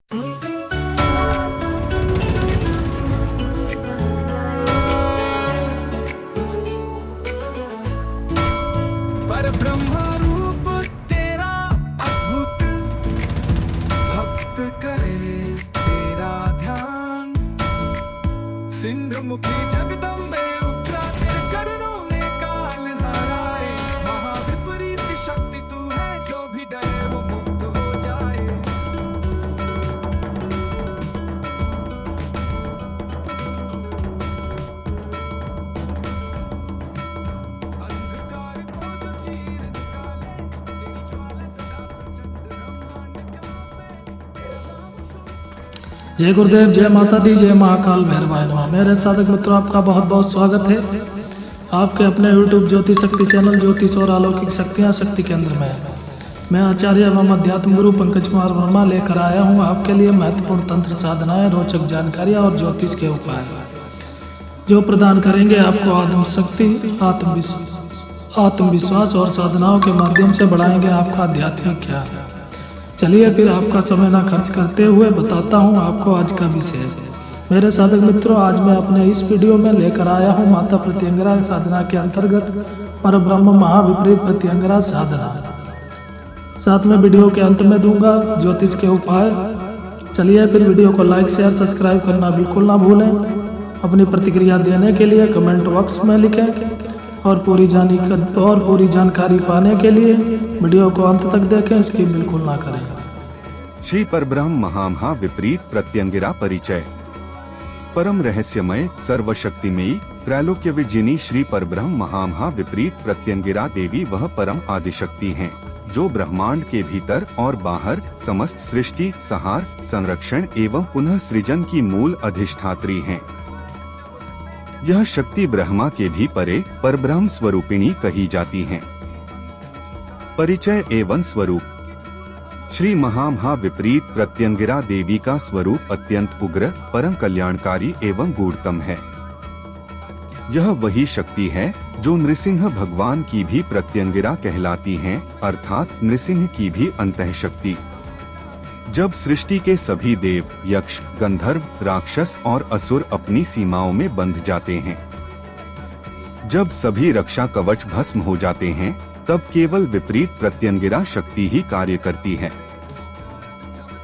पर ब्रह्म रूप तेरा अद्भुत, भक्त करे तेरा ध्यान। सिंधु मुखी जगदम्बे उग्रा, तेरे चरणों में काल हराए। महाविपरीत शक्ति तू है, जो भी डरे वो मुक्त हो जाए। अंधकार को जो चीर निकाले, तेरी ज्वाला सदा प्रचंड ब्रह्मांड कांपे। तेरा नाम सुन जय गुरुदेव, जय माता दी, जय महाकाल भैरवाय नमः। मेरे साधक मित्रों, आपका बहुत बहुत स्वागत है आपके अपने YouTube ज्योति शक्ति चैनल ज्योतिष और अलौकिक शक्तियाँ शक्ति केंद्र में। मैं आचार्य एवं अध्यात्म गुरु पंकज कुमार वर्मा लेकर आया हूँ आपके लिए महत्वपूर्ण तंत्र साधनाएं, रोचक जानकारियाँ और ज्योतिष के उपाय, जो प्रदान करेंगे आपको आत्मशक्ति, आत्मविश्वास और साधनाओं के माध्यम से बढ़ाएंगे आपका आध्यात्मिक ज्ञान। चलिए फिर आपका समय ना खर्च करते हुए बताता हूँ आपको आज का विषय। मेरे साधक मित्रों, आज मैं अपने इस वीडियो में लेकर आया हूँ माता प्रत्यंगिरा साधना के अंतर्गत परब्रह्म महाविपरीत प्रत्यंगिरा साधना। साथ में वीडियो के अंत में दूंगा ज्योतिष के उपाय। चलिए फिर वीडियो को लाइक शेयर सब्सक्राइब करना बिल्कुल ना भूलें। अपनी प्रतिक्रिया देने के लिए कमेंट बॉक्स में लिखें और पूरी जानकारी पाने के लिए वीडियो को अंत तक देखें, स्किप बिल्कुल ना करें। श्री परब्रह्म महामहा विपरीत प्रत्यंगिरा परिचय। परम रहस्यमय सर्वशक्तिमयी त्रैलोक्य विजिनी श्री परब्रह्म महामहा विपरीत प्रत्यंगिरा देवी वह परम आदिशक्ति हैं, जो ब्रह्मांड के भीतर और बाहर समस्त सृष्टि, संहार, संरक्षण एवं पुनः सृजन की मूल अधिष्ठात्री हैं। यह शक्ति ब्रह्मा के भी परे परब्रह्म स्वरूपिणी कही जाती हैं। परिचय एवं स्वरूप। श्री महामहा विपरीत प्रत्यंगिरा देवी का स्वरूप अत्यंत उग्र, परम कल्याणकारी एवं गूढ़तम है। यह वही शक्ति है जो नृसिंह भगवान की भी प्रत्यंगिरा कहलाती हैं, अर्थात नृसिंह की भी अंतः शक्ति। जब सृष्टि के सभी देव, यक्ष, गंधर्व, राक्षस और असुर अपनी सीमाओं में बंध जाते हैं, जब सभी रक्षा कवच भस्म हो जाते हैं, तब केवल विपरीत प्रत्यंगिरा शक्ति ही कार्य करती है।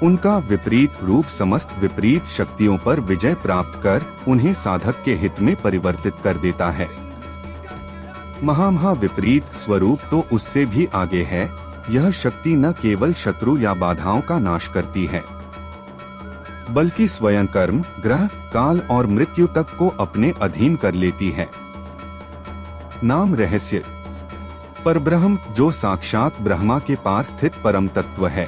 उनका विपरीत रूप समस्त विपरीत शक्तियों पर विजय प्राप्त कर उन्हें साधक के हित में परिवर्तित कर देता है। महामहा विपरीत स्वरूप तो उससे भी आगे है। यह शक्ति न केवल शत्रु या बाधाओं का नाश करती है, बल्कि स्वयं कर्म, ग्रह, काल और मृत्यु तक को अपने अधीन कर लेती है। नाम रहस्य। परब्रह्म, जो साक्षात ब्रह्मा के पार स्थित परम तत्व है।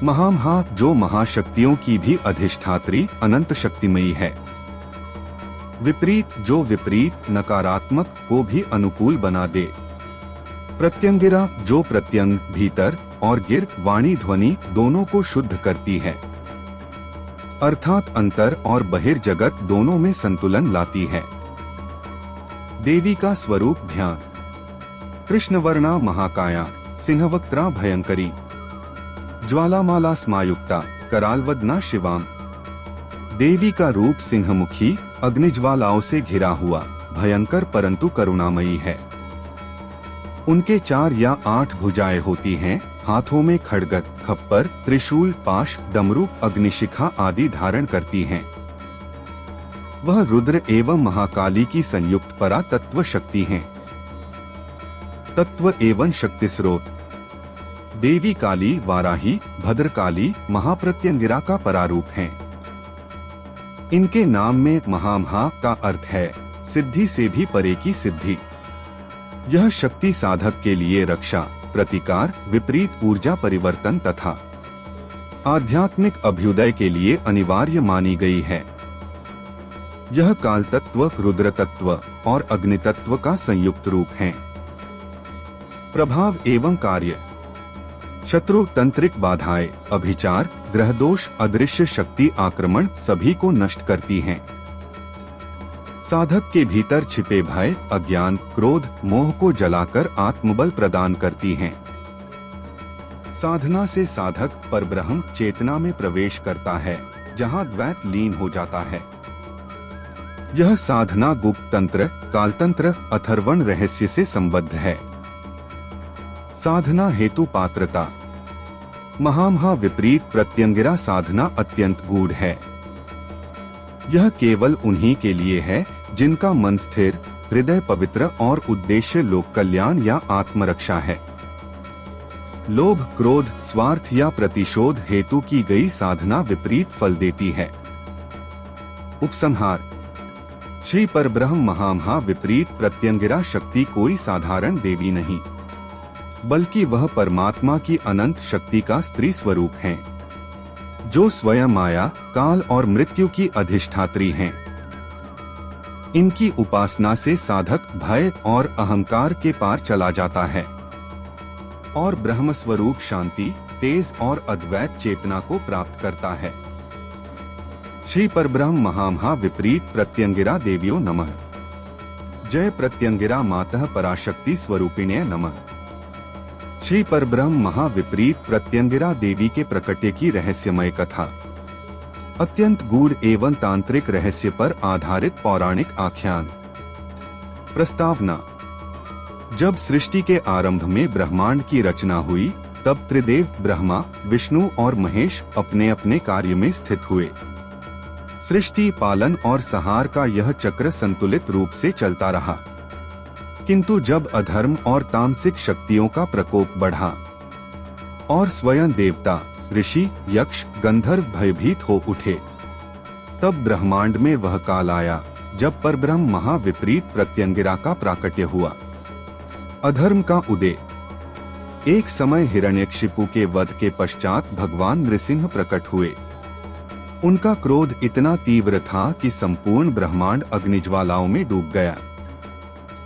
महामहा, जो महाशक्तियों की भी अधिष्ठात्री अनंत शक्तिमयी है। विपरीत, जो विपरीत नकारात्मक को भी अनुकूल बना दे। प्रत्यंगिरा, जो प्रत्यंग भीतर और गिर वाणी ध्वनि दोनों को शुद्ध करती है, अर्थात अंतर और बहिर्जगत दोनों में संतुलन लाती है। देवी का स्वरूप ध्यान। कृष्णवर्णा महाकाया, सिंहवक्त्रा भयंकरी, ज्वालामाला स्मायुक्ता, करालवदना शिवाम। देवी का रूप सिंहमुखी, अग्निज्वालाओं से घिरा हुआ, भयंकर परंतु करुणामयी है। उनके 4 या 8 भुजाएं होती हैं। हाथों में खड्ग, खप्पर, त्रिशूल, पाश, डमरू, अग्निशिखा आदि धारण करती हैं। वह रुद्र एवं महाकाली की संयुक्त परा तत्व शक्ति हैं। तत्व एवं शक्ति स्रोत। देवी काली, वाराही, भद्रकाली महाप्रत्यंगिरा का परारूप हैं। इनके नाम में महामहा का अर्थ है सिद्धि से भी परे की सिद्धि। यह शक्ति साधक के लिए रक्षा, प्रतिकार, विपरीत ऊर्जा परिवर्तन तथा आध्यात्मिक अभ्युदय के लिए अनिवार्य मानी गई है। यह काल तत्व, रुद्र तत्व और अग्नि तत्व का संयुक्त रूप है। प्रभाव एवं कार्य। शत्रु, तंत्रिक बाधाएं, अभिचार, ग्रह दोष, अदृश्य शक्ति आक्रमण सभी को नष्ट करती हैं। साधक के भीतर छिपे भय, अज्ञान, क्रोध, मोह को जलाकर आत्मबल प्रदान करती हैं। साधना से साधक परब्रह्म चेतना में प्रवेश करता है, जहाँ द्वैत लीन हो जाता है। यह साधना गुप्त तंत्र, कालतंत्र, अथर्वण रहस्य से संबद्ध है। साधना हेतु पात्रता। महामहा विपरीत प्रत्यंगिरा साधना अत्यंत गूढ़ है। यह केवल उन्हीं के लिए है जिनका मन स्थिर, हृदय पवित्र और उद्देश्य लोक कल्याण या आत्मरक्षा है। लोभ, क्रोध, स्वार्थ या प्रतिशोध हेतु की गई साधना विपरीत फल देती है। उपसंहार। श्री परब्रह्म महामहा विपरीत प्रत्यंगिरा शक्ति कोई साधारण देवी नहीं, बल्कि वह परमात्मा की अनंत शक्ति का स्त्री स्वरूप हैं, जो स्वयं माया, काल और मृत्यु की अधिष्ठात्री हैं। इनकी उपासना से साधक भय और अहंकार के पार चला जाता है और ब्रह्म स्वरूप शांति, तेज और अद्वैत चेतना को प्राप्त करता है। श्री परब्रह्म महामहा विपरीत प्रत्यंगिरा देवियो नमः। जय प्रत्यंगिरा मातः पराशक्ति स्वरूपिण्ये नमः। श्री परब्रह्म महाविपरीत प्रत्यंगिरा देवी के प्रकट्य की रहस्यमय कथा। अत्यंत गूढ़ एवं तांत्रिक रहस्य पर आधारित पौराणिक आख्यान। प्रस्तावना। जब सृष्टि के आरंभ में ब्रह्मांड की रचना हुई, तब त्रिदेव ब्रह्मा, विष्णु और महेश अपने अपने कार्य में स्थित हुए। सृष्टि, पालन और संहार का यह चक्र संतुलित रूप से चलता रहा। किंतु जब अधर्म और तामसिक शक्तियों का प्रकोप बढ़ा और स्वयं देवता, ऋषि, यक्ष, गंधर्व भयभीत हो उठे, तब ब्रह्मांड में वह काल आया जब परब्रह्म महाविपरीत प्रत्यंगिरा का प्राकट्य हुआ। अधर्म का उदय। एक समय हिरण्यकशिपु के वध के पश्चात भगवान नृसिंह प्रकट हुए। उनका क्रोध इतना तीव्र था कि संपूर्ण ब्रह्मांड अग्निज्वालाओं में डूब गया।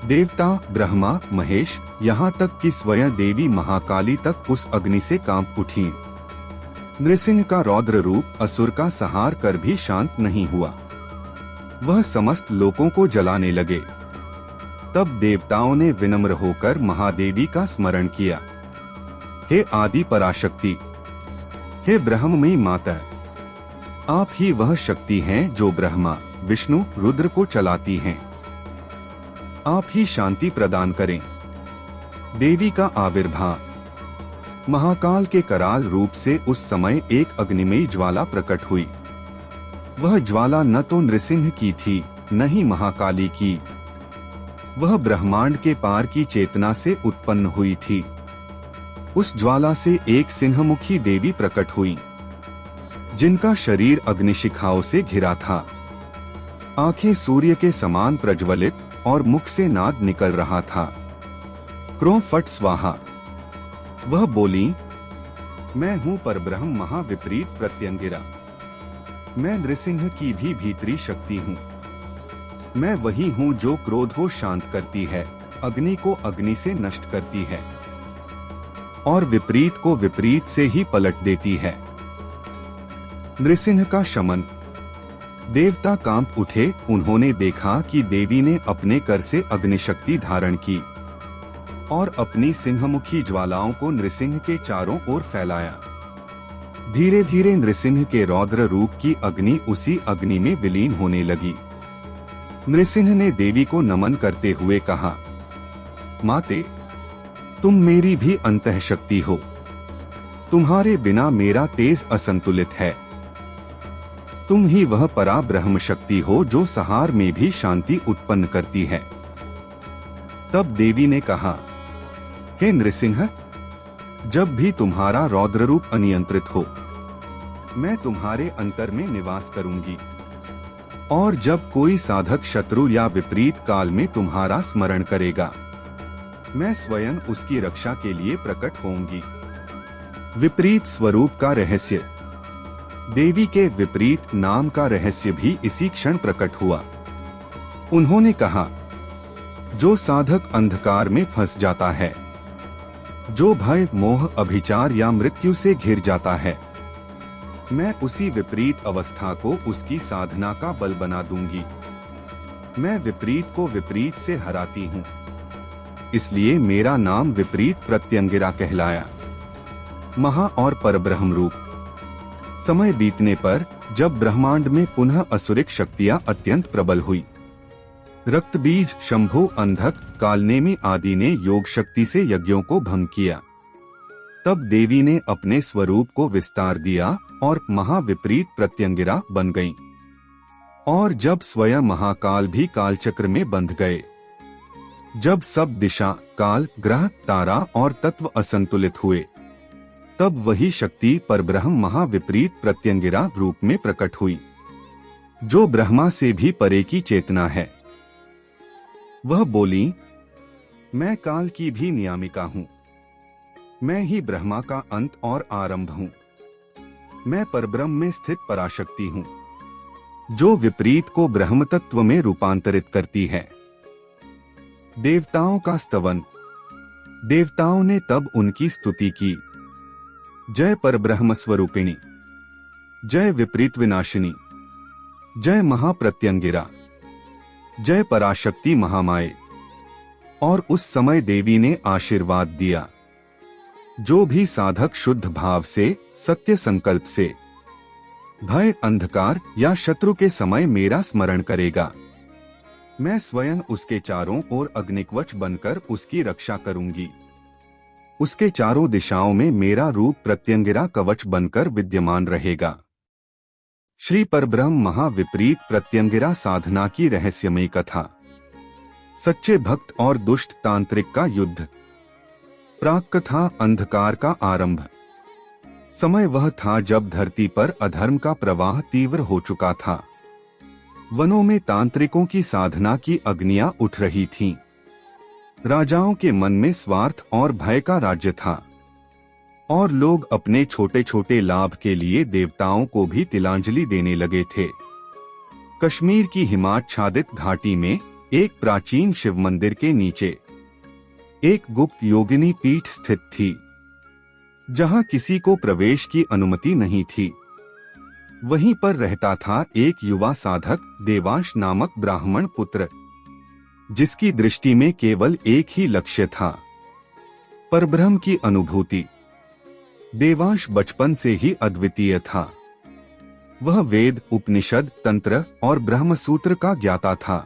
देवता, ब्रह्मा, महेश, यहाँ तक कि स्वयं देवी महाकाली तक उस अग्नि से कांप उठी। नृसिंह का रौद्र रूप असुर का संहार कर भी शांत नहीं हुआ। वह समस्त लोकों को जलाने लगे। तब देवताओं ने विनम्र होकर महादेवी का स्मरण किया। हे आदि पराशक्ति, हे ब्रह्ममयी माता, आप ही वह शक्ति हैं जो ब्रह्मा, विष्णु, रुद्र को चलाती हैं। आप ही शांति प्रदान करें। देवी का आविर्भाव। महाकाल के कराल रूप से उस समय एक अग्निमयी ज्वाला प्रकट हुई। वह ज्वाला न तो नृसिंह की थी, न ही महाकाली की। वह ब्रह्मांड के पार की चेतना से उत्पन्न हुई थी। उस ज्वाला से एक सिंहमुखी देवी प्रकट हुई, जिनका शरीर अग्निशिखाओं से घिरा था। आंखें सूर्य के समान प्रज्वलित और मुख से नाद निकल रहा था। क्रों फट स्वाहा। वह बोली, मैं हूँ परब्रह्म महाविपरीत प्रत्यंगिरा। मैं नृसिंह की भी भीतरी शक्ति हूँ। मैं वही हूँ जो क्रोध को शांत करती है, अग्नि को अग्नि से नष्ट करती है और विपरीत को विपरीत से ही पलट देती है। नृसिंह का शमन। देवता कांप उठे। उन्होंने देखा कि देवी ने अपने कर से अग्निशक्ति धारण की और अपनी सिंहमुखी ज्वालाओं को नृसिंह के चारों ओर फैलाया। धीरे धीरे नृसिंह के रौद्र रूप की अग्नि उसी अग्नि में विलीन होने लगी। नृसिंह ने देवी को नमन करते हुए कहा, माते, तुम मेरी भी अंतःशक्ति हो। तुम्हारे बिना मेरा तेज असंतुलित है। तुम ही वह परा ब्रह्म शक्ति हो जो संहार में भी शांति उत्पन्न करती है। तब देवी ने कहा, हे नृसिंह, जब भी तुम्हारा रौद्र रूप अनियंत्रित हो, मैं तुम्हारे अंतर में निवास करूंगी। और जब कोई साधक शत्रु या विपरीत काल में तुम्हारा स्मरण करेगा, मैं स्वयं उसकी रक्षा के लिए प्रकट होंगी। विपरीत स्वरूप का रहस्य। देवी के विपरीत नाम का रहस्य भी इसी क्षण प्रकट हुआ। उन्होंने कहा, जो साधक अंधकार में फंस जाता है, जो भय, मोह, अभिचार या मृत्यु से घिर जाता है, मैं उसी विपरीत अवस्था को उसकी साधना का बल बना दूंगी। मैं विपरीत को विपरीत से हराती हूँ। इसलिए मेरा नाम विपरीत प्रत्यंगिरा कहलाया। महा और परब्रह्म रूप। समय बीतने पर जब ब्रह्मांड में पुनः असुरिक शक्तियां अत्यंत प्रबल हुई, रक्तबीज, शंभु, अंधक, कालनेमी आदि ने योग शक्ति से यज्ञों को भंग किया। तब देवी ने अपने स्वरूप को विस्तार दिया और महाविपरीत प्रत्यंगिरा बन गईं। और जब स्वयं महाकाल भी कालचक्र में बंध गए, जब सब दिशा, काल, ग्रह, तारा और तत्व असंतुलित हुए, तब वही शक्ति परब्रह्म महाविपरीत प्रत्यंगिरा रूप में प्रकट हुई, जो ब्रह्मा से भी परे की चेतना है। वह बोली, मैं काल की भी नियामिका हूँ, मैं ही ब्रह्मा का अंत और आरंभ हूँ, मैं परब्रह्म में स्थित पराशक्ति हूँ, जो विपरीत को ब्रह्म तत्व में रूपांतरित करती है। देवताओं का स्तवन। देवताओं ने तब उनकी स्तुति की, जय परब्रह्म स्वरूपिणी, जय विपरीत विनाशिनी, जय महाप्रत्यंगिरा, जय पराशक्ति महामाये। और उस समय देवी ने आशीर्वाद दिया, जो भी साधक शुद्ध भाव से, सत्य संकल्प से, भय, अंधकार या शत्रु के समय मेरा स्मरण करेगा, मैं स्वयं उसके चारों ओर अग्निकवच बनकर उसकी रक्षा करूंगी। उसके चारों दिशाओं में मेरा रूप प्रत्यंगिरा कवच बनकर विद्यमान रहेगा। श्री परब्रह्म महाविपरीत प्रत्यंगिरा साधना की रहस्यमयी कथा। सच्चे भक्त और दुष्ट तांत्रिक का युद्ध। प्राक कथा। अंधकार का आरंभ। समय वह था जब धरती पर अधर्म का प्रवाह तीव्र हो चुका था। वनों में तांत्रिकों की साधना की अग्नियां उठ रही थीं। राजाओं के मन में स्वार्थ और भय का राज्य था, और लोग अपने छोटे छोटे लाभ के लिए देवताओं को भी तिलांजलि देने लगे थे। कश्मीर की हिमाच्छादित घाटी में एक प्राचीन शिव मंदिर के नीचे एक गुप्त योगिनी पीठ स्थित थी, जहां किसी को प्रवेश की अनुमति नहीं थी। वहीं पर रहता था एक युवा साधक, देवांश नामक ब्राह्मण पुत्र, जिसकी दृष्टि में केवल एक ही लक्ष्य था, परब्रह्म की अनुभूति। देवांश बचपन से ही अद्वितीय था। वह वेद, उपनिषद, तंत्र और ब्रह्मसूत्र का ज्ञाता था,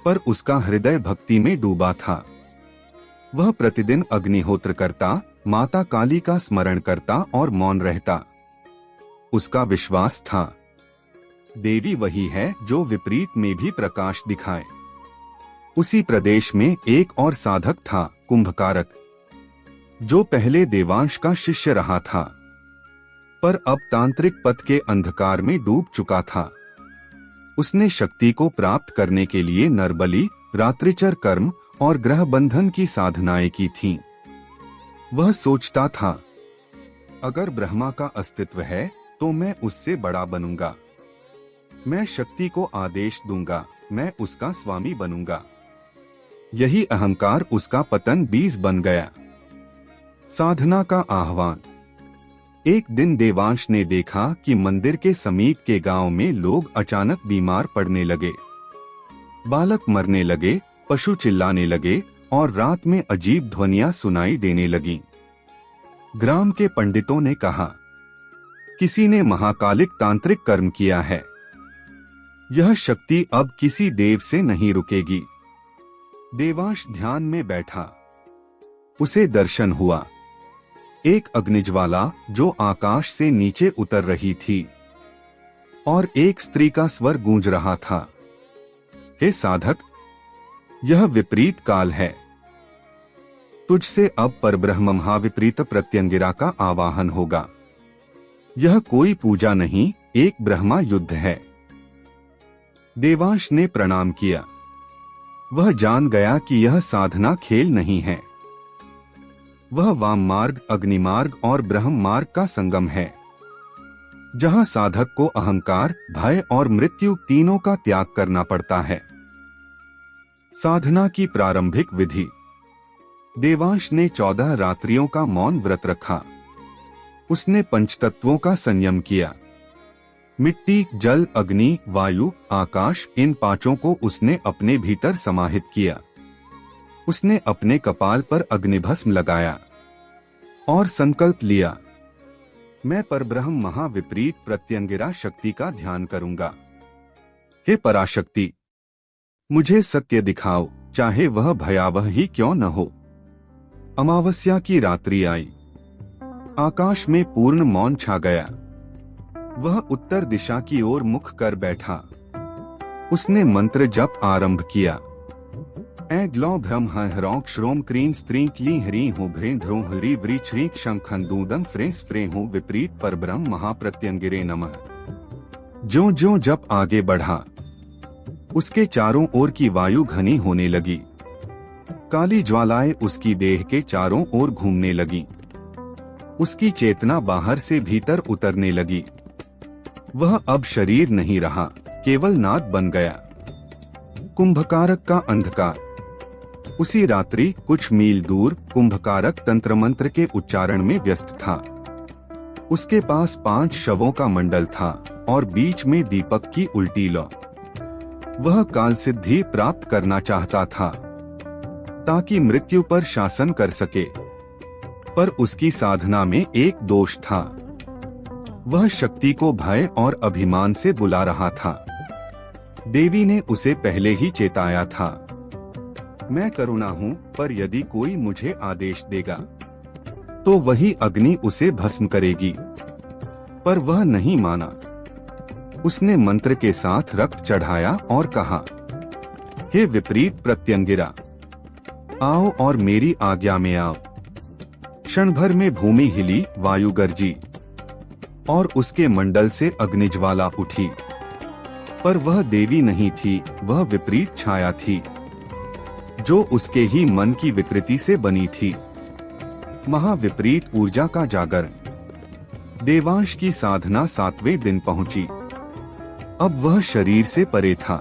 पर उसका हृदय भक्ति में डूबा था। वह प्रतिदिन अग्निहोत्र करता, माता काली का स्मरण करता और मौन रहता। उसका विश्वास था, देवी वही है जो विपरीत में भी प्रकाश दिखाए। उसी प्रदेश में एक और साधक था, कुंभकारक, जो पहले देवांश का शिष्य रहा था, पर अब तांत्रिक पथ के अंधकार में डूब चुका था। उसने शक्ति को प्राप्त करने के लिए नरबलि, रात्रिचर कर्म और ग्रह बंधन की साधनाएं की थीं। वह सोचता था, अगर ब्रह्मा का अस्तित्व है तो मैं उससे बड़ा बनूंगा। मैं शक्ति को आदेश दूंगा, मैं उसका स्वामी बनूंगा। यही अहंकार उसका पतन बीज बन गया। साधना का आह्वान। एक दिन देवांश ने देखा कि मंदिर के समीप के गांव में लोग अचानक बीमार पड़ने लगे। बालक मरने लगे, पशु चिल्लाने लगे और रात में अजीब ध्वनियां सुनाई देने लगीं। ग्राम के पंडितों ने कहा, किसी ने महाकालिक तांत्रिक कर्म किया है। यह शक्ति अब किसी देव से नहीं रुकेगी। देवांश ध्यान में बैठा। उसे दर्शन हुआ, एक अग्निज्वाला जो आकाश से नीचे उतर रही थी, और एक स्त्री का स्वर गूंज रहा था, हे साधक, यह विपरीत काल है। तुझसे अब परब्रह्म महाविपरीत प्रत्यंगिरा का आवाहन होगा। यह कोई पूजा नहीं, एक ब्रह्मा युद्ध है। देवांश ने प्रणाम किया। वह जान गया कि यह साधना खेल नहीं है। वह वाम मार्ग, अग्निमार्ग और ब्रह्म मार्ग का संगम है, जहां साधक को अहंकार, भय और मृत्यु तीनों का त्याग करना पड़ता है। साधना की प्रारंभिक विधि। देवांश ने 14 रात्रियों का मौन व्रत रखा। उसने पंचतत्वों का संयम किया। मिट्टी, जल, अग्नि, वायु, आकाश, इन पांचों को उसने अपने भीतर समाहित किया। उसने अपने कपाल पर अग्निभस्म लगाया। और संकल्प लिया, मैं परब्रह्म महाविपरीत प्रत्यंगिरा शक्ति का ध्यान करूंगा। हे पराशक्ति, मुझे सत्य दिखाओ, चाहे वह भयावह ही क्यों न हो। अमावस्या की रात्रि आई। आकाश में पूर्ण मौन छा गया। वह उत्तर दिशा की ओर मुख कर बैठा। उसने मंत्र जप आरंभ किया। ऐ ग्लौ भ्रम ह्रौं श्रोम क्रीं स्त्रीं क्लीं ह्रीं हूं भ्रें ध्रों ह्री व्री छ्रीं शंखं दूदं फ्रें स्फ्रें हूं विपरीत परब्रह्म महाप्रत्यंगिरे नमः। ज्यों ज्यों जप आगे बढ़ा, उसके चारों ओर की वायु घनी होने लगी। काली ज्वालाएं उसकी देह के चारों ओर घूमने लगी। उसकी चेतना बाहर से भीतर उतरने लगी। वह अब शरीर नहीं रहा, केवल नाद बन गया। कुंभकारक का अंधकार। उसी रात्रि कुछ मील दूर कुंभकारक तंत्र मंत्र के उच्चारण में व्यस्त था। उसके पास 5 शवों का मंडल था और बीच में दीपक की उल्टी लौ। वह काल सिद्धि प्राप्त करना चाहता था ताकि मृत्यु पर शासन कर सके, पर उसकी साधना में एक दोष था। वह शक्ति को भय और अभिमान से बुला रहा था। देवी ने उसे पहले ही चेताया था, मैं करुणा हूँ, पर यदि कोई मुझे आदेश देगा तो वही अग्नि उसे भस्म करेगी। पर वह नहीं माना। उसने मंत्र के साथ रक्त चढ़ाया और कहा, हे विपरीत प्रत्यंगिरा, आओ और मेरी आज्ञा में आओ। क्षण भर में भूमि हिली, वायु गरजी और उसके मंडल से अग्निज्वाला उठी। पर वह देवी नहीं थी, वह विपरीत छाया थी जो उसके ही मन की विकृति से बनी थी। महाविपरीत ऊर्जा का जागरण। देवांश की साधना 7वें दिन पहुंची। अब वह शरीर से परे था।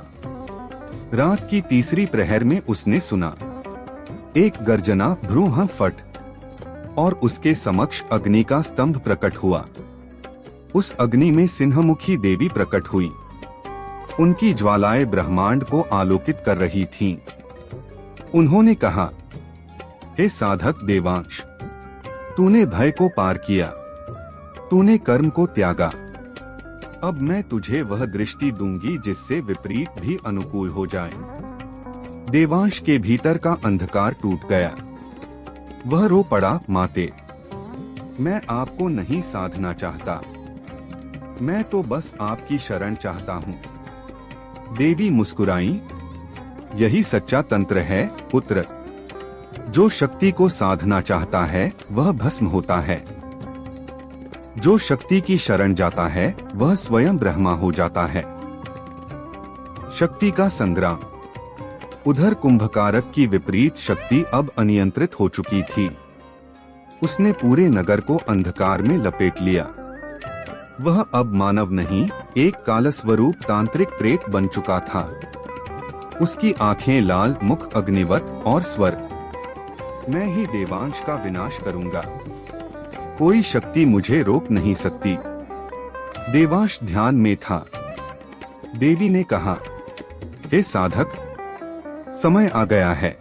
रात की तीसरी प्रहर में उसने सुना एक गर्जना, भ्रूह फट, और उसके समक्ष अग्नि का स्तंभ प्रकट हुआ। उस अग्नि में सिंहमुखी देवी प्रकट हुई। उनकी ज्वालाएं ब्रह्मांड को आलोकित कर रही थीं। उन्होंने कहा, हे साधक देवांश, तूने भय को पार किया, तूने कर्म को त्यागा। अब मैं तुझे वह दृष्टि दूंगी जिससे विपरीत भी अनुकूल हो जाए। देवांश के भीतर का अंधकार टूट गया। वह रो पड़ा, माते, मैं आपको नहीं साधना चाहता, मैं तो बस आपकी शरण चाहता हूँ। देवी मुस्कुराई, यही सच्चा तंत्र है पुत्र। जो शक्ति को साधना चाहता है वह भस्म होता है। जो शक्ति की शरण जाता है वह स्वयं ब्रह्मा हो जाता है। शक्ति का संग्राम। उधर कुंभकारक की विपरीत शक्ति अब अनियंत्रित हो चुकी थी। उसने पूरे नगर को अंधकार में लपेट लिया। वह अब मानव नहीं, एक कालस्वरूप तांत्रिक प्रेत बन चुका था। उसकी आंखें लाल, मुख अग्निवत और स्वर, मैं ही देवांश का विनाश करूंगा, कोई शक्ति मुझे रोक नहीं सकती। देवांश ध्यान में था। देवी ने कहा, हे साधक, समय आ गया है।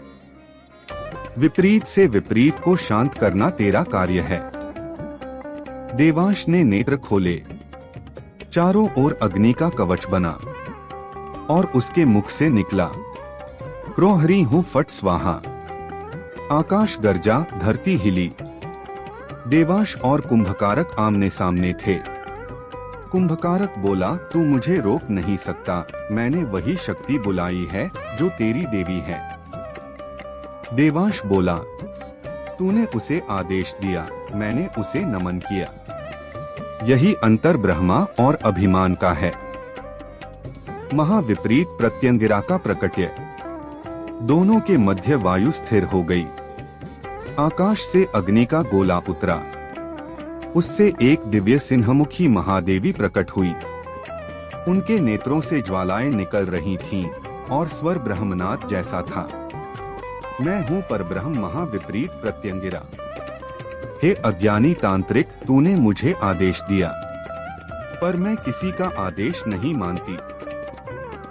विपरीत से विपरीत को शांत करना तेरा कार्य है। देवांश ने नेत्र खोले। चारों ओर अग्नि का कवच बना और उसके मुख से निकला, क्रोहरी हूं फट स्वाहा। आकाश गरजा, धरती हिली। देवांश और कुंभकारक आमने सामने थे। कुंभकारक बोला, तू मुझे रोक नहीं सकता, मैंने वही शक्ति बुलाई है जो तेरी देवी है। देवांश बोला, तूने उसे आदेश दिया, मैंने उसे नमन किया। यही अंतर ब्रह्मा और अभिमान का है। महाविपरीत प्रत्यंगिरा का प्रकट्य। दोनों के मध्य वायु स्थिर हो गई। आकाश से अग्नि का गोला उतरा। उससे एक दिव्य सिंहमुखी महादेवी प्रकट हुई। उनके नेत्रों से ज्वालाएं निकल रही थीं और स्वर ब्रह्मनाद जैसा था। मैं हूँ परब्रह्म महाविपरीत प्रत्यंगिरा। हे अज्ञानी तांत्रिक, तूने मुझे आदेश दिया, पर मैं किसी का आदेश नहीं मानती।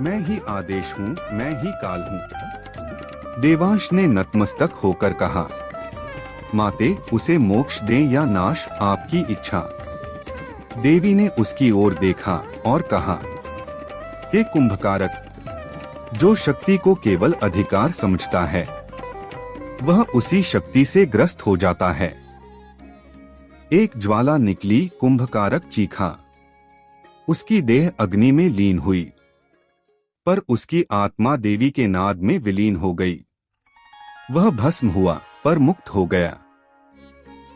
मैं ही आदेश हूँ, मैं ही काल हूँ। देवांश ने नतमस्तक होकर कहा, माते उसे मोक्ष दें या नाश, आपकी इच्छा। देवी ने उसकी ओर देखा और कहा, हे कुंभकारक, जो शक्ति को केवल अधिकार समझता है वह उसी शक्ति से ग्रस्त हो जाता है। एक ज्वाला निकली, कुंभकारक चीखा। उसकी देह अग्नि में लीन हुई, पर उसकी आत्मा देवी के नाद में विलीन हो गई। वह भस्म हुआ पर मुक्त हो गया।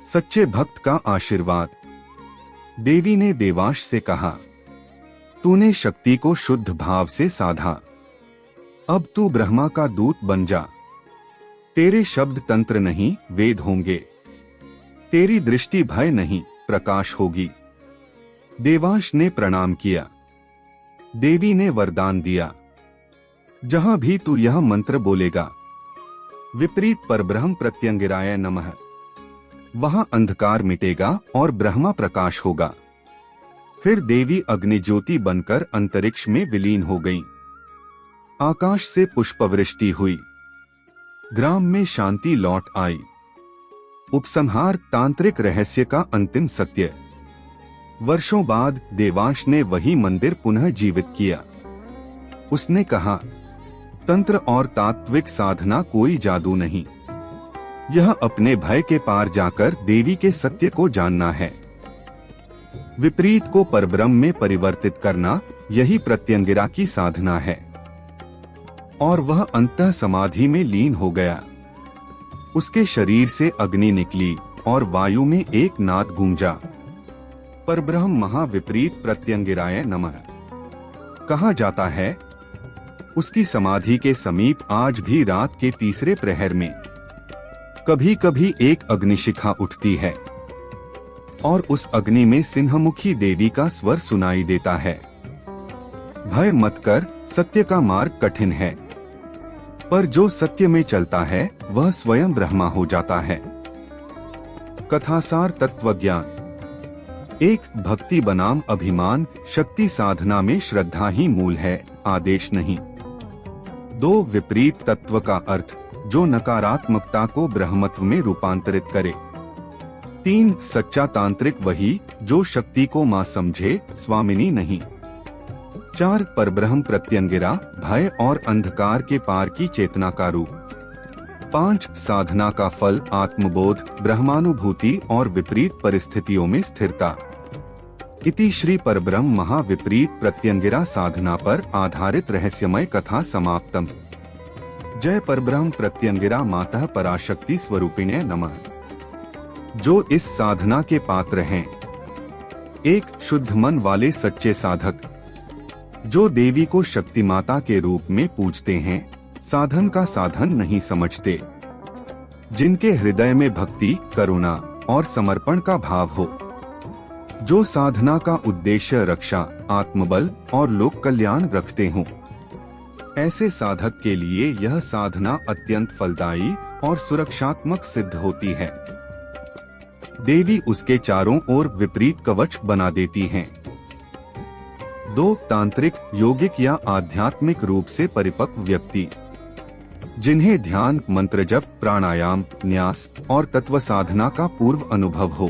सच्चे भक्त का आशीर्वाद। देवी ने देवांश से कहा, तूने शक्ति को शुद्ध भाव से साधा, अब तू ब्रह्मा का दूत बन जा। तेरे शब्द तंत्र नहीं वेद होंगे, तेरी दृष्टि भय नहीं प्रकाश होगी। देवांश ने प्रणाम किया। देवी ने वरदान दिया, जहां भी तू यह मंत्र बोलेगा, विपरीत परब्रह्म प्रत्यंगिराय नमः, वहां अंधकार मिटेगा और ब्रह्मा प्रकाश होगा। फिर देवी अग्निज्योति बनकर अंतरिक्ष में विलीन हो गईं। आकाश से पुष्पवृष्टि हुई, ग्राम में शांति लौट आई। उपसंहार, तांत्रिक रहस्य का अंतिम सत्य। वर्षों बाद देवांश ने वही मंदिर पुनः जीवित किया। उसने कहा, तंत्र और तात्विक साधना कोई जादू नहीं, यह अपने भय के पार जाकर देवी के सत्य को जानना है। विपरीत को परब्रह्म में परिवर्तित करना, यही प्रत्यंगिरा की साधना है। और वह अंतः समाधि में लीन हो गया। उसके शरीर से अग्नि निकली और वायु में एक नाद गूंजा, परब्रह्म महाविपरीत प्रत्यंगिराय नमः। कहा जाता है, उसकी समाधि के समीप आज भी रात के तीसरे प्रहर में कभी कभी एक अग्निशिखा उठती है और उस अग्नि में सिंहमुखी देवी का स्वर सुनाई देता है, भय मत कर, सत्य का मार्ग कठिन है, पर जो सत्य में चलता है वह स्वयं ब्रह्मा हो जाता है। कथासार तत्वज्ञान। एक, भक्ति बनाम अभिमान, शक्ति साधना में श्रद्धा ही मूल है, आदेश नहीं। 2, विपरीत तत्व का अर्थ, जो नकारात्मकता को ब्रह्मत्व में रूपांतरित करे। 3, सच्चा तांत्रिक वही जो शक्ति को मां समझे, स्वामिनी नहीं। 4, परब्रह्म प्रत्यंगिरा, भय और अंधकार के पार की चेतना का रूप। 5, साधना का फल, आत्मबोध, ब्रह्मानुभूति और विपरीत परिस्थितियों में स्थिरता। इति श्री परब्रह्म महाविपरीत प्रत्यंगिरा साधना पर आधारित रहस्यमय कथा समाप्तम। जय परब्रह्म प्रत्यंगिरा मातः पराशक्ति स्वरूपिणे नमः। जो इस साधना के पात्र हैं। 1, शुद्ध मन वाले सच्चे साधक, जो देवी को शक्ति माता के रूप में पूजते हैं, साधन का साधन नहीं समझते, जिनके हृदय में भक्ति, करुणा और समर्पण का भाव हो, जो साधना का उद्देश्य रक्षा, आत्मबल और लोक कल्याण रखते हों। ऐसे साधक के लिए यह साधना अत्यंत फलदायी और सुरक्षात्मक सिद्ध होती है। देवी उसके चारों ओर विपरीत कवच बना देती हैं। 2, तांत्रिक, योगिक या आध्यात्मिक रूप से परिपक्व व्यक्ति, जिन्हें ध्यान, मंत्र जप, प्राणायाम, न्यास और तत्व साधना का पूर्व अनुभव हो,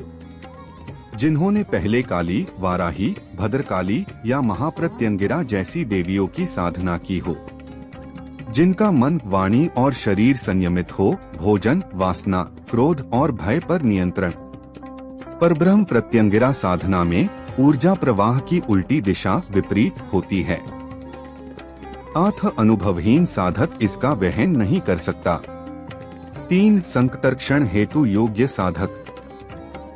जिन्होंने पहले काली, वाराही, भद्रकाली या महाप्रत्यंगिरा जैसी देवियों की साधना की हो, जिनका मन, वाणी और शरीर संयमित हो, भोजन, वासना, क्रोध और भय पर नियंत्रण। परब्रह्म प्रत्यंगिरा साधना में ऊर्जा प्रवाह की उल्टी दिशा विपरीत होती है। आत्म अनुभवहीन साधक इसका वहन नहीं कर सकता। 3, संकटक्षण हेतु योग्य साधक,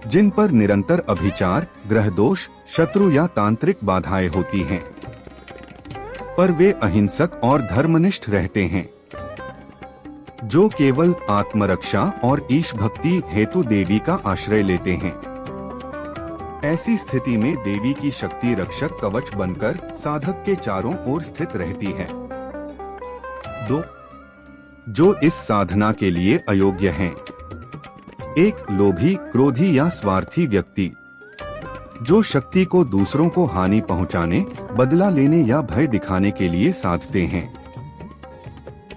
जिन पर निरंतर अभिचार, ग्रह दोष, शत्रु या तांत्रिक बाधाएं होती हैं, पर वे अहिंसक और धर्मनिष्ठ रहते हैं, जो केवल आत्मरक्षा और ईश भक्ति हेतु देवी का आश्रय लेते हैं। ऐसी स्थिति में देवी की शक्ति रक्षक कवच बनकर साधक के चारों ओर स्थित रहती है। 2, जो इस साधना के लिए अयोग्य हैं। 1, लोभी, क्रोधी या स्वार्थी व्यक्ति, जो शक्ति को दूसरों को हानि पहुंचाने, बदला लेने या भय दिखाने के लिए साधते हैं।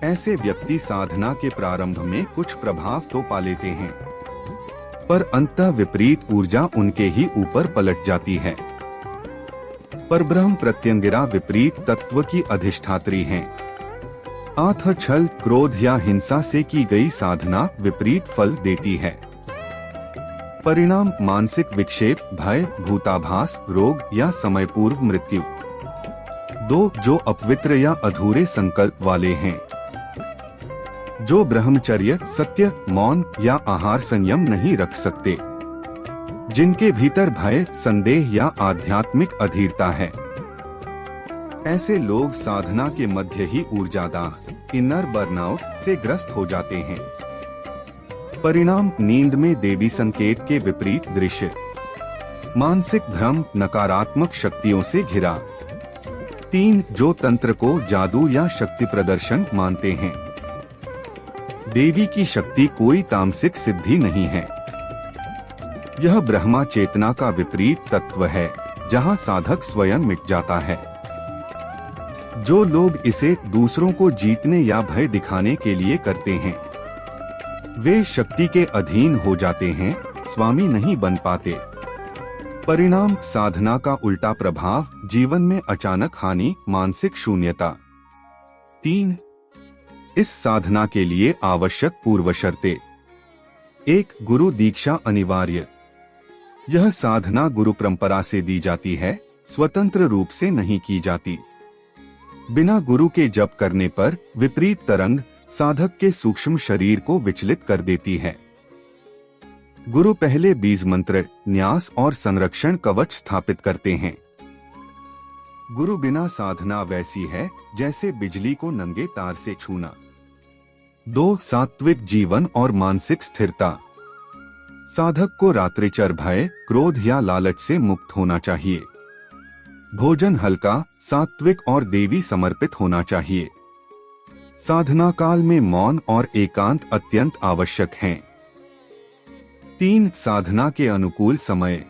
ऐसे व्यक्ति साधना के प्रारंभ में कुछ प्रभाव तो पा लेते हैं, पर अंततः विपरीत ऊर्जा उनके ही ऊपर पलट जाती है। परब्रह्म प्रत्यंगिरा विपरीत तत्व की अधिष्ठात्री हैं। आत्म छल, क्रोध या हिंसा से की गई साधना विपरीत फल देती है। परिणाम मानसिक विक्षेप, भय, भूताभास, रोग या समय पूर्व मृत्यु। 2. जो अपवित्र या अधूरे संकल्प वाले हैं, जो ब्रह्मचर्य, सत्य, मौन या आहार संयम नहीं रख सकते, जिनके भीतर भय, संदेह या आध्यात्मिक अधीरता है। ऐसे लोग साधना के मध्य ही ऊर्जादाह, इनर बर्नआउट से ग्रस्त हो जाते हैं। परिणाम नींद में देवी संकेत के विपरीत दृश्य, मानसिक भ्रम, नकारात्मक शक्तियों से घिरा। 3. जो तंत्र को जादू या शक्ति प्रदर्शन मानते हैं, देवी की शक्ति कोई तामसिक सिद्धि नहीं है। यह ब्रह्मा चेतना का विपरीत तत्व है, जहां साधक स्वयं मिट जाता है। जो लोग इसे दूसरों को जीतने या भय दिखाने के लिए करते हैं, वे शक्ति के अधीन हो जाते हैं, स्वामी नहीं बन पाते। परिणाम साधना का उल्टा प्रभाव, जीवन में अचानक हानि, मानसिक शून्यता। 3. इस साधना के लिए आवश्यक पूर्व शर्तें। 1. गुरु दीक्षा अनिवार्य। यह साधना गुरु परंपरा से दी जाती है, स्वतंत्र रूप से नहीं की जाती। बिना गुरु के जप करने पर विपरीत तरंग साधक के सूक्ष्म शरीर को विचलित कर देती है। गुरु पहले बीज मंत्र, न्यास और संरक्षण कवच स्थापित करते हैं। गुरु बिना साधना वैसी है जैसे बिजली को नंगे तार से छूना। 2. सात्विक जीवन और मानसिक स्थिरता। साधक को रात्रिचर भय, क्रोध या लालच से मुक्त होना चाहिए। भोजन हल्का, सात्विक और देवी समर्पित होना चाहिए। साधना काल में मौन और एकांत अत्यंत आवश्यक हैं। 3. साधना के अनुकूल समय।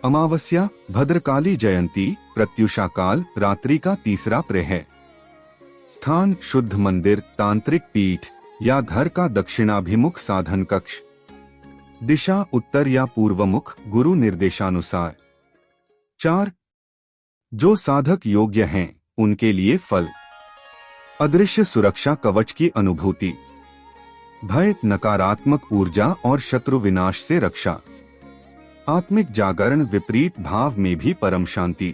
अमावस्या, भद्रकाली जयंती, प्रत्युषा काल, रात्रि का तीसरा प्रहर। स्थान शुद्ध मंदिर, तांत्रिक पीठ या घर का दक्षिणाभिमुख साधन कक्ष। दिशा उत्तर या पूर्वमुख, गुरु निर्देशानुसार। 4. जो साधक योग्य हैं, उनके लिए फल। अदृश्य सुरक्षा कवच की अनुभूति, भय, नकारात्मक ऊर्जा और शत्रु विनाश से रक्षा। आत्मिक जागरण, विपरीत भाव में भी परम शांति।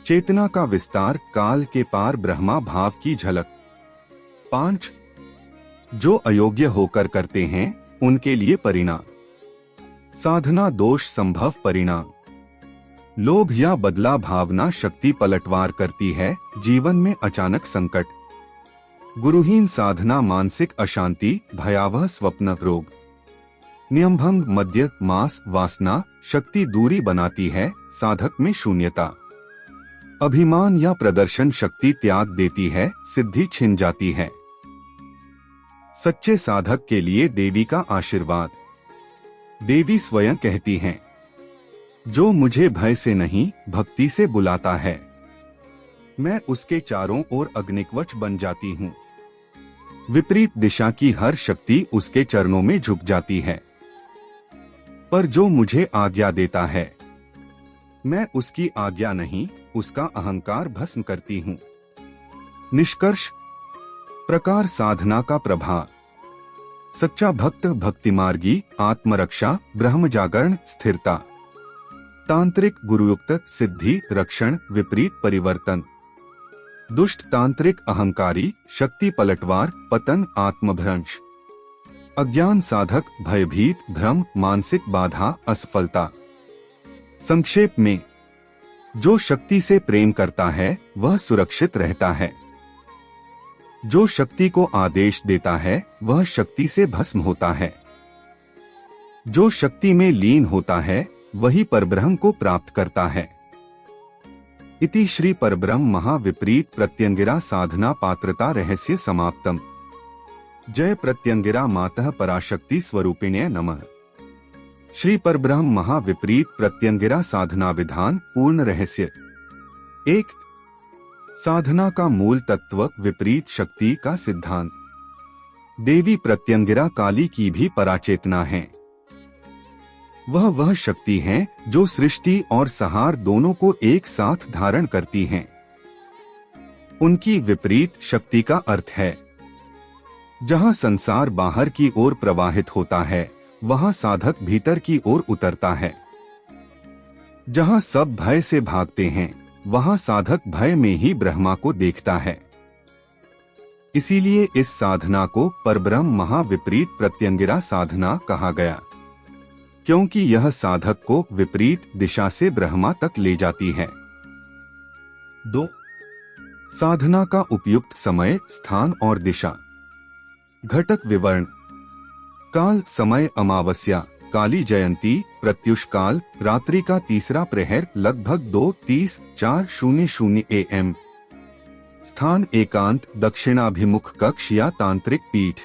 चेतना का विस्तार, काल के पार ब्रह्मा भाव की झलक। 5. जो अयोग्य होकर करते हैं, उनके लिए परिणाम। साधना दोष संभव परिणाम। लोभ या बदला भावना शक्ति पलटवार करती है, जीवन में अचानक संकट। गुरुहीन साधना मानसिक अशांति, भयावह स्वप्न, रोग। नियमभंग, मद्य, मांस, वासना, शक्ति दूरी बनाती है, साधक में शून्यता। अभिमान या प्रदर्शन शक्ति त्याग देती है, सिद्धि छिन जाती है। सच्चे साधक के लिए देवी का आशीर्वाद। देवी स्वयं कहती हैं, जो मुझे भय से नहीं भक्ति से बुलाता है, मैं उसके चारों ओर अग्निकवच बन जाती हूँ। विपरीत दिशा की हर शक्ति उसके चरणों में झुक जाती है। पर जो मुझे आज्ञा देता है, मैं उसकी आज्ञा नहीं, उसका अहंकार भस्म करती हूँ। निष्कर्ष प्रकार साधना का प्रभाव। सच्चा भक्त भक्तिमार्गी, आत्मरक्षा, ब्रह्म जागरण, स्थिरता। तांत्रिक गुरुयुक्त, सिद्धि, रक्षण, विपरीत परिवर्तन। दुष्ट तांत्रिक अहंकारी, शक्ति पलटवार, पतन, आत्मभ्रंश। अज्ञान साधक, भयभीत, भ्रम, मानसिक बाधा, असफलता। संक्षेप में, जो शक्ति से प्रेम करता है वह सुरक्षित रहता है। जो शक्ति को आदेश देता है वह शक्ति से भस्म होता है। जो शक्ति में लीन होता है वही परब्रह्म को प्राप्त करता है। इति श्री परब्रह्म महाविपरीत प्रत्यंगिरा साधना पात्रता रहस्य समाप्तम। जय प्रत्यंगिरा मातः पराशक्ति स्वरूपिणे नमः। श्री परब्रह्म महाविपरीत प्रत्यंगिरा साधना विधान पूर्ण रहस्य। 1. साधना का मूल तत्व, विपरीत शक्ति का सिद्धांत। देवी प्रत्यंगिरा काली की भी पराचेतना है। वह शक्ति है जो सृष्टि और संहार दोनों को एक साथ धारण करती हैं। उनकी विपरीत शक्ति का अर्थ है जहां संसार बाहर की ओर प्रवाहित होता है, वहां साधक भीतर की ओर उतरता है। जहां सब भय से भागते हैं, वहां साधक भय में ही ब्रह्मा को देखता है। इसीलिए इस साधना को परब्रह्म महाविपरीत प्रत्यंगिरा साधना कहा गया, क्योंकि यह साधक को विपरीत दिशा से ब्रह्मा तक ले जाती है। 2. साधना का उपयुक्त समय, स्थान और दिशा। घटक विवरण। काल समय अमावस्या, काली जयंती, प्रत्युष काल, रात्रि का तीसरा प्रहर लगभग 2:30-4:00 AM। स्थान एकांत, दक्षिणाभिमुख कक्ष या तांत्रिक पीठ।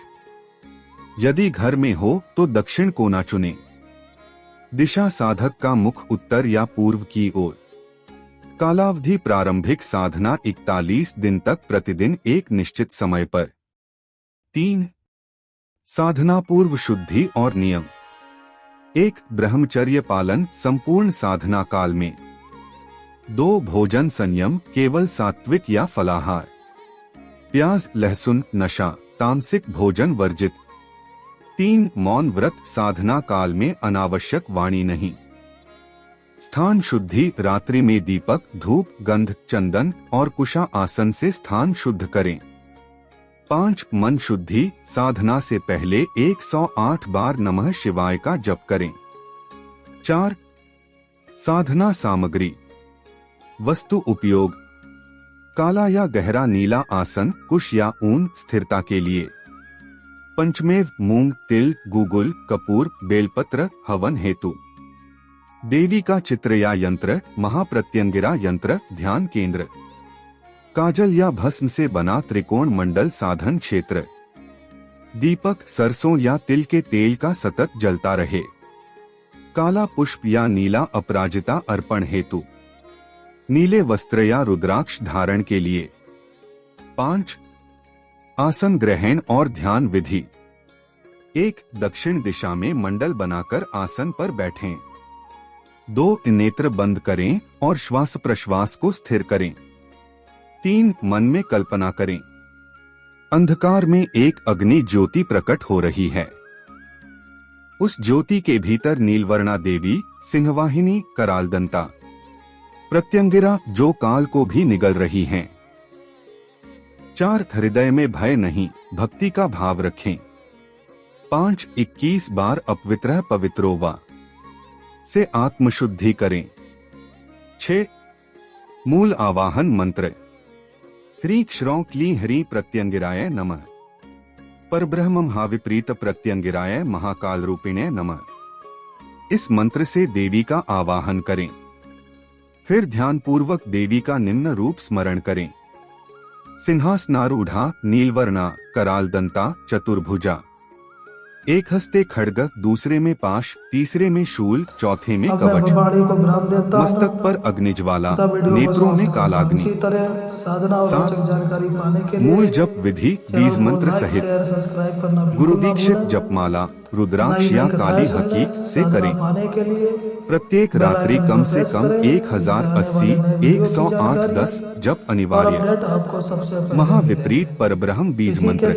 यदि घर में हो तो दक्षिण कोना चुनें। दिशा साधक का मुख उत्तर या पूर्व की ओर। कालावधि प्रारंभिक साधना 41 दिन तक प्रतिदिन एक निश्चित समय पर। 3. साधना पूर्व शुद्धि और नियम। 1. ब्रह्मचर्य पालन संपूर्ण साधना काल में। 2. भोजन संयम, केवल सात्विक या फलाहार। प्याज, लहसुन, नशा, तामसिक भोजन वर्जित। 3. मौन व्रत, साधना काल में अनावश्यक वाणी नहीं। स्थान शुद्धि, रात्रि में दीपक, धूप, गंध, चंदन और कुशा आसन से स्थान शुद्ध करें। 5. मन शुद्धि, साधना से पहले 108 बार नमः शिवाय का जप करें। 4. साधना सामग्री। वस्तु उपयोग। काला या गहरा नीला आसन, कुश या ऊन, स्थिरता के लिए। पंचमेव, मूंग, तिल, गुगुल, कपूर, बेलपत्र, हवन हेतु। देवी का चित्र या यंत्र, महाप्रत्यंगिरा यंत्र, ध्यान केंद्र। काजल या भस्म से बना त्रिकोण मंडल, साधन क्षेत्र। दीपक, सरसों या तिल के तेल का सतत जलता रहे। काला पुष्प या नीला अपराजिता, अर्पण हेतु। नीले वस्त्र या रुद्राक्ष, धारण के लिए। 5. आसन ग्रहण और ध्यान विधि। 1. दक्षिण दिशा में मंडल बनाकर आसन पर बैठें। 2. नेत्र बंद करें और श्वास प्रश्वास को स्थिर करें। 3. मन में कल्पना करें अंधकार में एक अग्नि ज्योति प्रकट हो रही है। उस ज्योति के भीतर नीलवर्णा देवी, सिंहवाहिनी, करालदंता, प्रत्यंगिरा जो काल को भी निगल रही हैं। 4. हृदय में भय नहीं, भक्ति का भाव रखें। 5. 21 बार अपवित्रः पवित्रोवा से आत्मशुद्धि करें। 6. मूल आवाहन मंत्र। ह्रीं क्षरौं क्लीं ह्रीं प्रत्यंगिराय नमः। परब्रह्म महाविपरीत प्रत्यंगिराय महाकाल रूपिणे नमः। इस मंत्र से देवी का आवाहन करें। फिर ध्यानपूर्वक देवी का निम्न रूप स्मरण करें। सिंहासनारूढ़ा, नीलवर्णा, करालदंता, चतुर्भुजा। एक हस्ते खड्ग, दूसरे में पाश, तीसरे में शूल, चौथे में कवच। मस्तक पर अग्निज्वाला, नेत्रों में कालाग्नि। 7. मूल जप विधि, बीज मंत्र सहित। गुरु दीक्षित जपमाला, रुद्राक्ष या काली हकीक से करें। प्रत्येक रात्रि कम से कम 1080, 108-10 जप अनिवार्य। महाविपरीत परब्रह्म बीज मंत्र।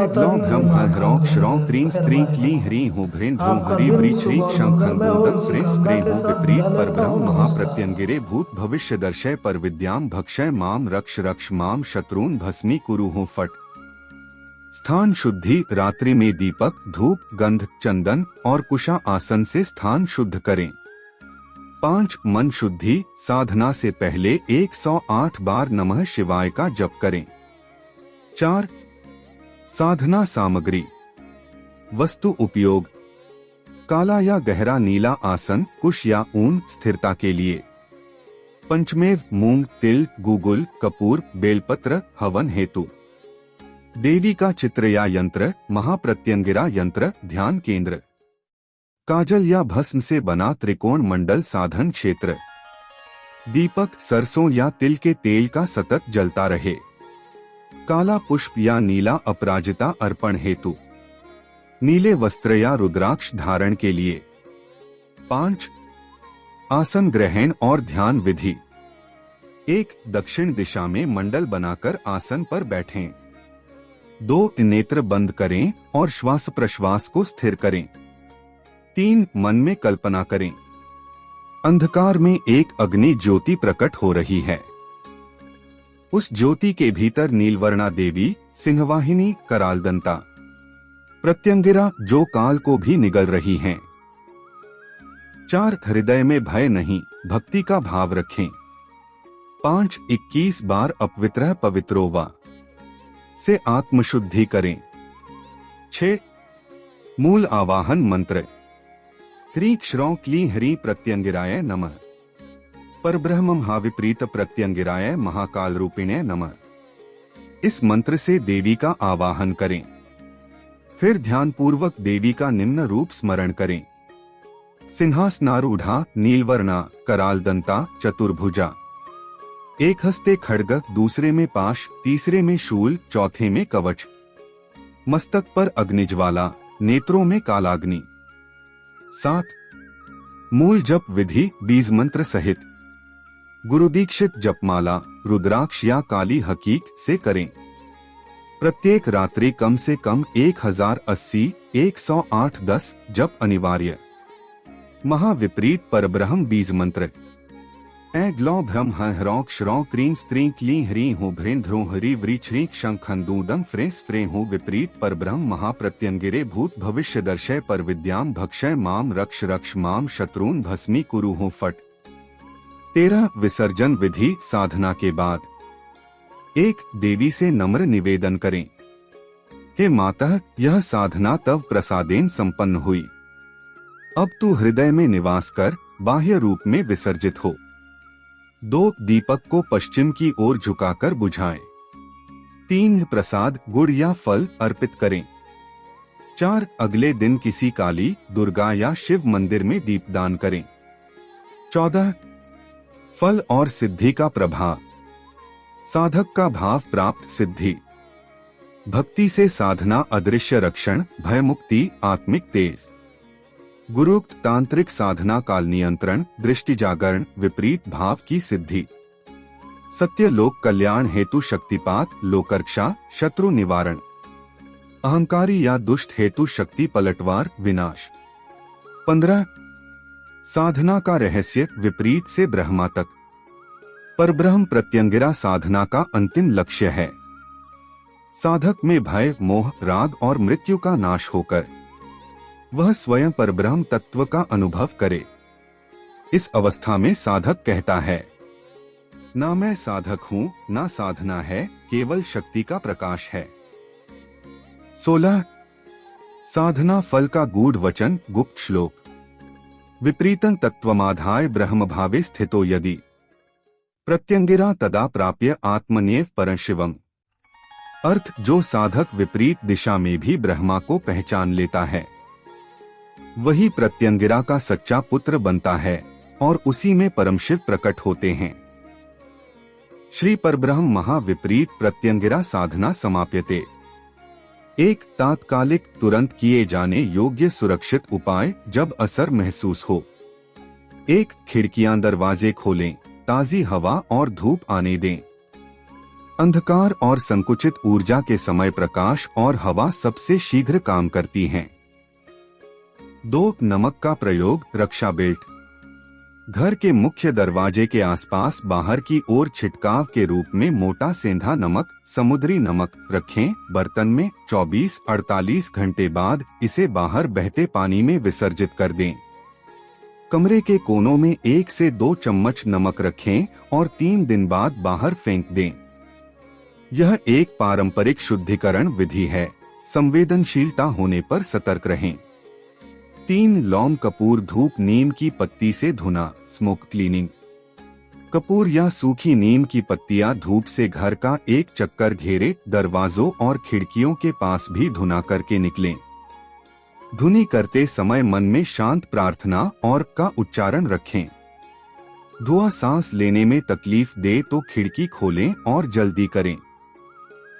ग्लौं ब्रह्म ह्रौं क्षरौं क्रीं स्त्रीं क्लीं ह्रीं हूं भ्रें ध्रुं हरि व्री श्री शंखं गोदं स्प्रे स्प्रे हूं विपरीत परब्रह्म महाप्रत्यंगिरे भूत भविष्य दर्शय पर विद्याम भक्षय माम रक्ष रक्ष माम शत्रून् भस्मी कुरु हूं फट। स्थान शुद्धि, रात्रि में दीपक, धूप, गंध, चंदन और कुशा आसन से स्थान शुद्ध करें। 5. मन शुद्धि, साधना से पहले 108 बार नमः शिवाय का जप करें। 4. साधना सामग्री। वस्तु उपयोग। काला या गहरा नीला आसन, कुश या ऊन, स्थिरता के लिए। पंचमेव, मूंग, तिल, गुगुल, कपूर, बेलपत्र, हवन हेतु। देवी का चित्र या यंत्र, महाप्रत्यंगिरा यंत्र, ध्यान केंद्र। काजल या भस्म से बना त्रिकोण मंडल, साधन क्षेत्र। दीपक, सरसों या तिल के तेल का सतत जलता रहे। काला पुष्प या नीला अपराजिता, अर्पण हेतु। नीले वस्त्र या रुद्राक्ष, धारण के लिए। 5. आसन ग्रहण और ध्यान विधि। 1. दक्षिण दिशा में मंडल बनाकर आसन पर बैठें। 2. नेत्र बंद करें और श्वास प्रश्वास को स्थिर करें। 3. मन में कल्पना करें, अंधकार में एक अग्नि ज्योति प्रकट हो रही है। उस ज्योति के भीतर नीलवर्णा देवी, सिंहवाहिनी, करालदंता, प्रत्यंगिरा जो काल को भी निगल रही हैं। 4. हृदय में भय नहीं, भक्ति का भाव रखें। 5. 21 बार अपवित्रः पवित्रो वा से आत्मशुद्धि करें। 6. मूल आवाहन मंत्र। ह्रीं श्रौं क्लीं ह्रीं प्रत्यंगिराय नमः। परब्रह्म महाविपरीत प्रत्यंगिराय महाकाल रूपिणे नमः। इस मंत्र से देवी का आवाहन करें। फिर ध्यानपूर्वक देवी का निम्न रूप स्मरण करें। सिंहासनारूढ़ा, नीलवर्णा, करालदंता, चतुर्भुजा। एक हस्ते खड्ग, दूसरे में पाश, तीसरे में शूल, चौथे में कवच। मस्तक पर अग्निज्वाला, नेत्रों में कालाग्नि। 7. मूल जप विधि बीज मंत्र सहित। गुरुदीक्षित जपमाला रुद्राक्ष या काली हकीक से करें। प्रत्येक रात्रि कम से कम 1080, 108, 10 जप अनिवार्य। महाविपरीत परब्रह्म बीज मंत्र। ऐ ग्लौ भ्रम ह्रौं क्षरौं क्रीं स्त्रीं क्लीं ह्रीं हूं भ्रें ध्रो हरि व्रीछ्रीं शंखंदूदम फ्रें स्फ्रें हूं विपरीत परब्रह्म महाप्रत्यंगिरे भूत भविष्य दर्शय पर विद्याम भक्षय माम रक्ष रक्ष माम शत्रून भस्मी कुरु हूं फट। 13. विसर्जन विधि साधना के बाद। 1. देवी से नम्र निवेदन करें, हे माता, यह साधना तव प्रसादेन संपन्न हुई। अब तू हृदय में निवास कर बाह्य रूप में विसर्जित हो। 2. दीपक को पश्चिम की ओर झुकाकर बुझाएं। 3. प्रसाद गुड़ या फल अर्पित करें। 4. अगले दिन किसी काली, दुर्गा या शिव मंदिर में दीपदान करें। 14. फल और सिद्धि का प्रभाव। साधक का भाव प्राप्त सिद्धि। भक्ति से साधना अदृश्य रक्षण, भय मुक्ति, आत्मिक तेज। गुरुक्त तांत्रिक साधना काल नियंत्रण, दृष्टि जागरण, विपरीत भाव की सिद्धि। सत्य लोक कल्याण हेतु शक्तिपात, लोकरक्षा, शत्रु निवारण। अहंकारी या दुष्ट हेतु शक्ति पलटवार, विनाश। 15. साधना का रहस्य विपरीत से ब्रह्मा तक। परब्रह्म प्रत्यंगिरा साधना का अंतिम लक्ष्य है। साधक में भय, मोह, राग और मृत्यु का नाश होकर वह स्वयं परब्रह्म तत्व का अनुभव करे। इस अवस्था में साधक कहता है, ना मैं साधक हूँ, ना साधना है, केवल शक्ति का प्रकाश है। 16. साधना फल का गूढ़ वचन, गुप्त श्लोक। विपरीतं तत्वमाधाय ब्रह्म भावे स्थितो यदि प्रत्यंगिरा तदा प्राप्य आत्मन्येव परं शिवम्। अर्थ, जो साधक विपरीत दिशा में भी ब्रह्मा को पहचान लेता है वही प्रत्यंगिरा का सच्चा पुत्र बनता है और उसी में परम शिव प्रकट होते हैं। श्री परब्रह्म महाविपरीत प्रत्यंगिरा साधना समाप्यते। 1. तात्कालिक, तुरंत किए जाने योग्य सुरक्षित उपाय जब असर महसूस हो। 1. खिड़कियां दरवाजे खोलें, ताजी हवा और धूप आने दें। अंधकार और संकुचित ऊर्जा के समय प्रकाश और हवा सबसे शीघ्र काम करती हैं। 2. नमक का प्रयोग, रक्षा बेल्ट। घर के मुख्य दरवाजे के आसपास बाहर की ओर छिटकाव के रूप में मोटा सेंधा नमक, समुद्री नमक रखें बर्तन में। 24-48 घंटे बाद इसे बाहर बहते पानी में विसर्जित कर दें। कमरे के कोनों में 1 से 2 चम्मच नमक रखें और 3 दिन बाद बाहर फेंक दें। यह एक पारंपरिक शुद्धिकरण विधि है। संवेदनशीलता होने पर सतर्क रहें। 3. लौंग, कपूर, धूप, नीम की पत्ती से धुना, स्मोक क्लीनिंग। कपूर या सूखी नीम की पत्तियां धूप से घर का एक चक्कर घेरे, दरवाजों और खिड़कियों के पास भी धुना करके निकलें। धुनी करते समय मन में शांत प्रार्थना और का उच्चारण रखें। धुआं सांस लेने में तकलीफ दे तो खिड़की खोलें और जल्दी करें।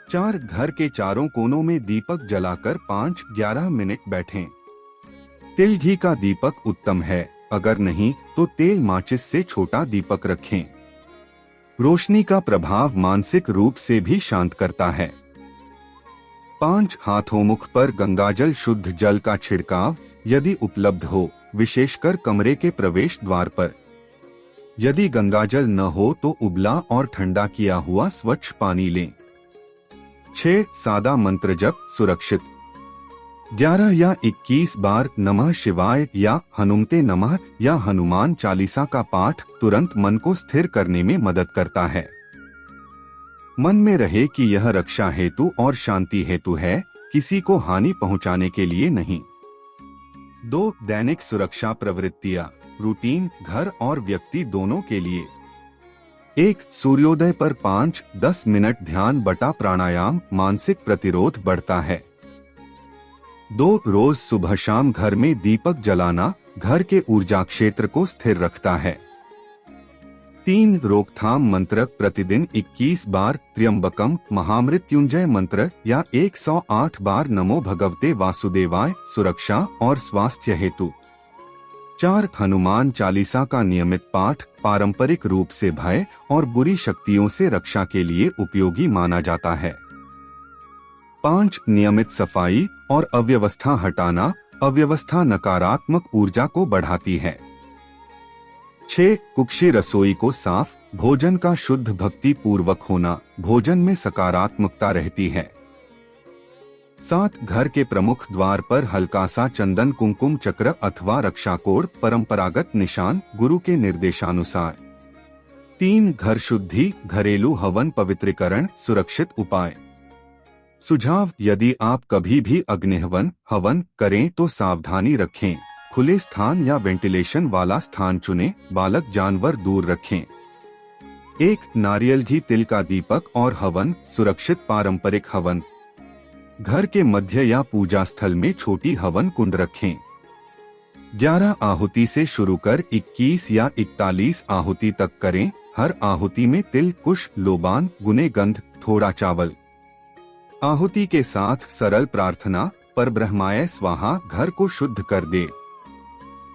4. घर के चारों कोनों में दीपक जलाकर 5-11 मिनट बैठें। तिल घी का दीपक उत्तम है, अगर नहीं तो तेल माचिस से छोटा दीपक रखें। रोशनी का प्रभाव मानसिक रूप से भी शांत करता है। 5 हाथों मुख पर गंगाजल शुद्ध जल का छिड़काव यदि उपलब्ध हो, विशेषकर कमरे के प्रवेश द्वार पर। यदि गंगाजल न हो तो उबला और ठंडा किया हुआ स्वच्छ पानी लें। 6 सादा मंत्र जप सुरक्षित। 11 या 21 बार नमः शिवाय या हनुमते नमः या हनुमान चालीसा का पाठ तुरंत मन को स्थिर करने में मदद करता है। मन में रहे कि यह रक्षा हेतु और शांति हेतु है, किसी को हानि पहुंचाने के लिए नहीं। 2 दैनिक सुरक्षा प्रवृत्तियां रूटीन घर और व्यक्ति दोनों के लिए। 1 सूर्योदय पर 5-10 मिनट ध्यान बटा प्राणायाम मानसिक प्रतिरोध बढ़ता है। 2 रोज सुबह शाम घर में दीपक जलाना घर के ऊर्जा क्षेत्र को स्थिर रखता है। 3 रोकथाम मंत्र प्रतिदिन 21 बार त्र्यंबकम महामृत्युंजय मंत्र या 108 बार नमो भगवते वासुदेवाय सुरक्षा और स्वास्थ्य हेतु। 4 हनुमान चालीसा का नियमित पाठ पारंपरिक रूप से भय और बुरी शक्तियों से रक्षा के लिए उपयोगी माना जाता है। 5 नियमित सफाई और अव्यवस्था हटाना अव्यवस्था नकारात्मक ऊर्जा को बढ़ाती है। 6 कुक्षी रसोई को साफ भोजन का शुद्ध भक्ति पूर्वक होना भोजन में सकारात्मकता रहती है। 7 घर के प्रमुख द्वार पर हल्का सा चंदन कुमकुम चक्र अथवा रक्षा कोड परंपरागत निशान गुरु के निर्देशानुसार। 3 घर शुद्धि घरेलू हवन पवित्रीकरण सुरक्षित उपाय। सुझाव यदि आप कभी भी अग्निहवन हवन करें तो सावधानी रखें, खुले स्थान या वेंटिलेशन वाला स्थान चुनें, बालक जानवर दूर रखें। 1 नारियल घी तिल का दीपक और हवन सुरक्षित पारंपरिक हवन। घर के मध्य या पूजा स्थल में छोटी हवन कुंड रखें। 11 आहुति से शुरू कर 21 या 41 आहुति तक करें। हर आहुति में तिल कुश लोबान गुने गंध थोड़ा चावल। आहुति के साथ सरल प्रार्थना परब्रह्माय स्वाहा घर को शुद्ध कर दे।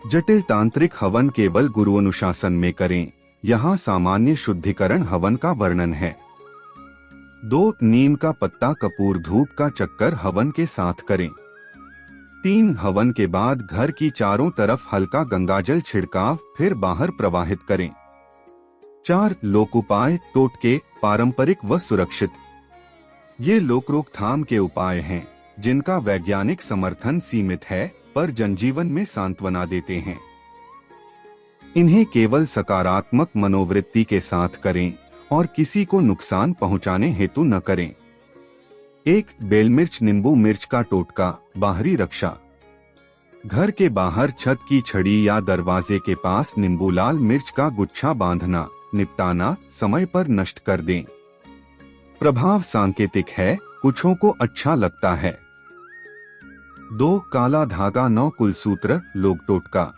जटिल तांत्रिक हवन केवल गुरु अनुशासन में करें, यहाँ सामान्य शुद्धिकरण हवन का वर्णन है। 2 नीम का पत्ता कपूर धूप का चक्कर हवन के साथ करें। 3 हवन के बाद घर की चारों तरफ हल्का गंगाजल छिड़काव फिर बाहर प्रवाहित करें। 4 लोक उपाय टोटके पारंपरिक व सुरक्षित। ये लोक रोकथाम के उपाय हैं जिनका वैज्ञानिक समर्थन सीमित है पर जनजीवन में सांत्वना देते हैं। इन्हें केवल सकारात्मक मनोवृत्ति के साथ करें और किसी को नुकसान पहुंचाने हेतु न करें। 1 बेल मिर्च नींबू मिर्च का टोटका बाहरी रक्षा। घर के बाहर छत की छड़ी या दरवाजे के पास नींबू लाल मिर्च का गुच्छा बांधना निपटाना समय पर नष्ट कर दें। प्रभाव सांकेतिक है, कुछों को अच्छा लगता है। 2 काला धागा 9 कुलसूत्र लोक टोटका।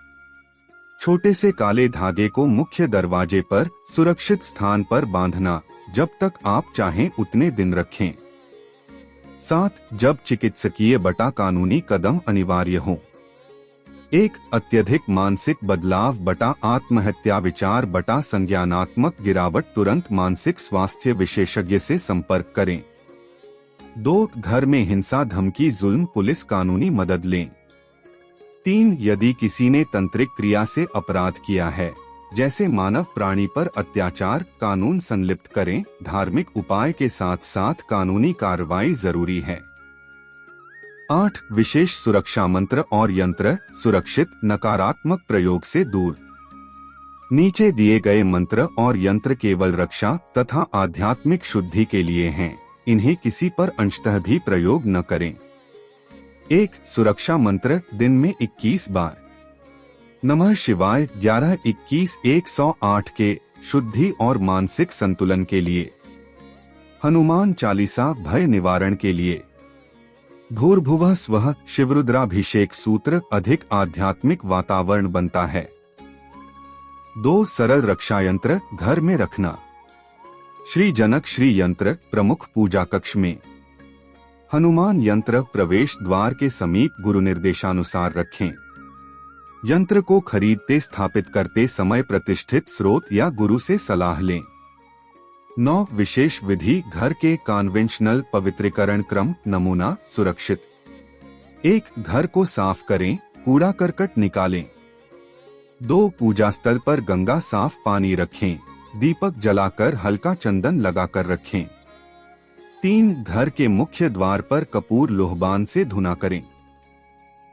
छोटे से काले धागे को मुख्य दरवाजे पर सुरक्षित स्थान पर बांधना, जब तक आप चाहें उतने दिन रखें। 7 जब चिकित्सकीय बटा कानूनी कदम अनिवार्य हो। 1 अत्यधिक मानसिक बदलाव बटा आत्महत्या विचार बटा संज्ञानात्मक गिरावट तुरंत मानसिक स्वास्थ्य विशेषज्ञ से संपर्क करें। 2 घर में हिंसा धमकी जुल्म पुलिस कानूनी मदद लें। 3 यदि किसी ने तंत्रिक क्रिया से अपराध किया है जैसे मानव प्राणी पर अत्याचार कानून संलिप्त करें। धार्मिक उपाय के साथ साथ कानूनी कार्रवाई जरूरी है। 8 विशेष सुरक्षा मंत्र और यंत्र सुरक्षित नकारात्मक प्रयोग से दूर। नीचे दिए गए मंत्र और यंत्र केवल रक्षा तथा आध्यात्मिक शुद्धि के लिए हैं, इन्हें किसी पर अंशतः भी प्रयोग न करें। 1 सुरक्षा मंत्र दिन में 21 बार। नमः शिवाय 11-21 108 के शुद्धि और मानसिक संतुलन के लिए। हनुमान चालीसा भय निवारण के लिए। भूर्भुवः स्वः शिवरुद्राभिषेक सूत्र अधिक आध्यात्मिक वातावरण बनता है। 2 सरल रक्षा यंत्र घर में रखना। श्री जनक श्री यंत्र प्रमुख पूजा कक्ष में। हनुमान यंत्र प्रवेश द्वार के समीप गुरु निर्देशानुसार रखें। यंत्र को खरीदते स्थापित करते समय प्रतिष्ठित स्रोत या गुरु से सलाह लें। 9 विशेष विधि घर के कन्वेंशनल पवित्रीकरण क्रम नमूना सुरक्षित। 1 घर को साफ करें, कूड़ा करकट निकालें। 2 पूजा स्थल पर गंगा साफ पानी रखें, दीपक जलाकर हल्का चंदन लगाकर रखें। 3 घर के मुख्य द्वार पर कपूर लोहबान से धुना करें।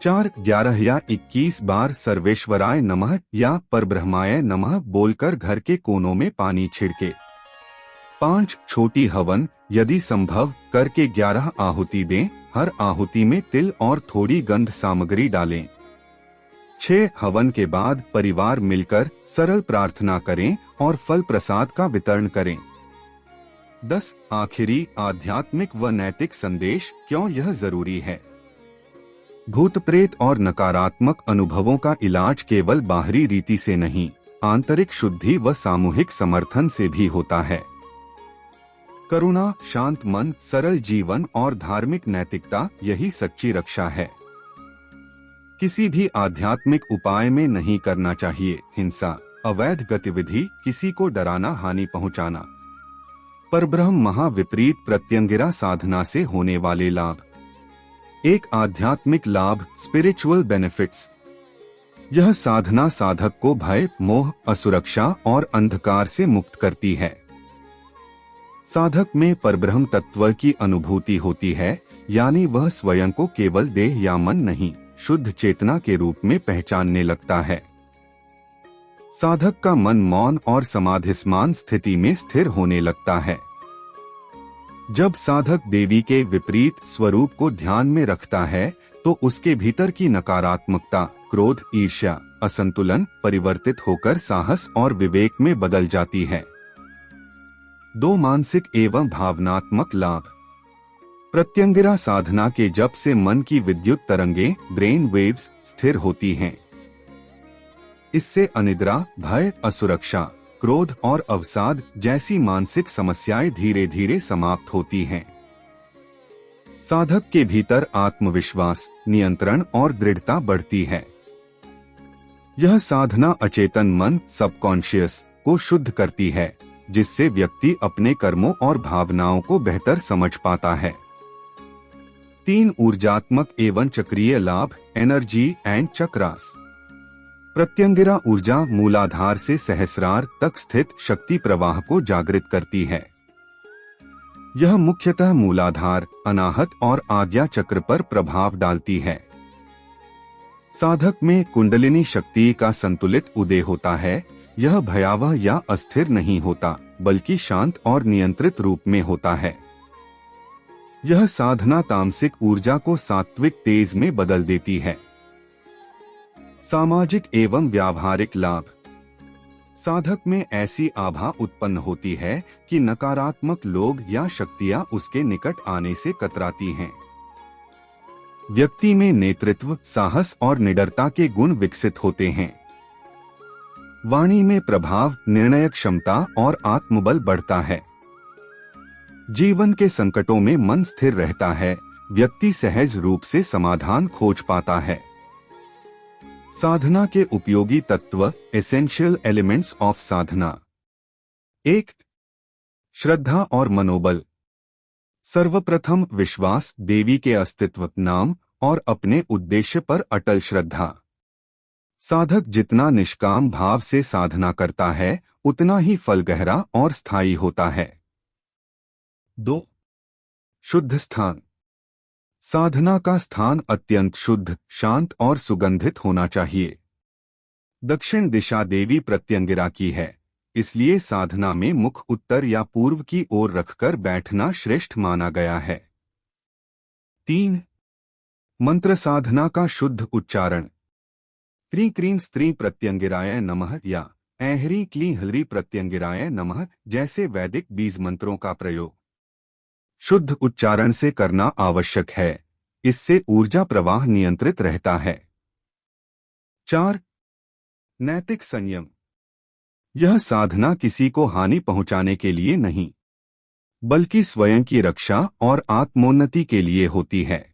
4 11 या 21 बार सर्वेश्वराय नमः या परब्रह्माय नमः बोलकर घर के कोनों में पानी छिड़के। 5 छोटी हवन यदि संभव करके 11 आहुति दें, हर आहुति में तिल और थोड़ी गंध सामग्री डालें। 6 हवन के बाद परिवार मिलकर सरल प्रार्थना करें और फल प्रसाद का वितरण करें। 10 आखिरी आध्यात्मिक व नैतिक संदेश क्यों यह जरूरी है। भूत प्रेत और नकारात्मक अनुभवों का इलाज केवल बाहरी रीति से नहीं, आंतरिक शुद्धि व सामूहिक समर्थन से भी होता है। करुणा, शांत मन, सरल जीवन और धार्मिक नैतिकता यही सच्ची रक्षा है। किसी भी आध्यात्मिक उपाय में नहीं करना चाहिए हिंसा, अवैध गतिविधि, किसी को डराना, हानि पहुंचाना। परब्रह्म महाविपरीत प्रत्यंगिरा साधना से होने वाले लाभ। 1 आध्यात्मिक लाभ स्पिरिचुअल बेनिफिट्स। यह साधना साधक को भय, मोह, असुरक्षा और अंधकार से मुक्त करती है। साधक में परब्रह्म तत्व की अनुभूति होती है, यानी वह स्वयं को केवल देह या मन नहीं, शुद्ध चेतना के रूप में पहचानने लगता है। साधक का मन मौन और समाधिस्मान स्थिति में स्थिर होने लगता है। जब साधक देवी के विपरीत स्वरूप को ध्यान में रखता है तो उसके भीतर की नकारात्मकता, क्रोध, ईर्ष्या, असंतुलन परिवर्तित होकर साहस और विवेक में बदल जाती है। 2 मानसिक एवं भावनात्मक लाभ। प्रत्यंगिरा साधना के जप से मन की विद्युत तरंगें, ब्रेन वेव्स स्थिर होती हैं। इससे अनिद्रा, भय, असुरक्षा, क्रोध और अवसाद जैसी मानसिक समस्याएं धीरे धीरे समाप्त होती हैं। साधक के भीतर आत्मविश्वास, नियंत्रण और दृढ़ता बढ़ती है। यह साधना अचेतन मन, सबकॉन्शियस को शुद्ध करती है, जिससे व्यक्ति अपने कर्मों और भावनाओं को बेहतर समझ पाता है। 3 ऊर्जात्मक एवं चक्रीय लाभ एनर्जी एंड चक्रास। प्रत्यंगिरा ऊर्जा मूलाधार से सहस्रार तक स्थित शक्ति प्रवाह को जागृत करती है। यह मुख्यतः मूलाधार, अनाहत और आज्ञा चक्र पर प्रभाव डालती है। साधक में कुंडलिनी शक्ति का संतुलित उदय होता है। यह भयावह या अस्थिर नहीं होता, बल्कि शांत और नियंत्रित रूप में होता है। यह साधना तामसिक ऊर्जा को सात्विक तेज में बदल देती है। सामाजिक एवं व्यावहारिक लाभ। साधक में ऐसी आभा उत्पन्न होती है कि नकारात्मक लोग या शक्तियां उसके निकट आने से कतराती हैं। व्यक्ति में नेतृत्व, साहस और निडरता के गुण विकसित होते हैं। वाणी में प्रभाव, निर्णय क्षमता और आत्मबल बढ़ता है। जीवन के संकटों में मन स्थिर रहता है। व्यक्ति सहज रूप से समाधान खोज पाता है। साधना के उपयोगी तत्व एसेंशियल एलिमेंट्स ऑफ साधना। 1 श्रद्धा और मनोबल। सर्वप्रथम विश्वास, देवी के अस्तित्व, नाम और अपने उद्देश्य पर अटल श्रद्धा। साधक जितना निष्काम भाव से साधना करता है, उतना ही फल गहरा और स्थायी होता है। 2 शुद्ध स्थान। साधना का स्थान अत्यंत शुद्ध, शांत और सुगंधित होना चाहिए। दक्षिण दिशा देवी प्रत्यंगिरा की है, इसलिए साधना में मुख उत्तर या पूर्व की ओर रखकर बैठना श्रेष्ठ माना गया है। 3 मंत्र साधना का शुद्ध उच्चारण। क्री क्रीं स्त्री प्रत्यंगिराय नमः या ऐहरी क्ली हलरी प्रत्यंगिराय नमः जैसे वैदिक बीज मंत्रों का प्रयोग शुद्ध उच्चारण से करना आवश्यक है। इससे ऊर्जा प्रवाह नियंत्रित रहता है। 4 नैतिक संयम। यह साधना किसी को हानि पहुंचाने के लिए नहीं, बल्कि स्वयं की रक्षा और आत्मोन्नति के लिए होती है।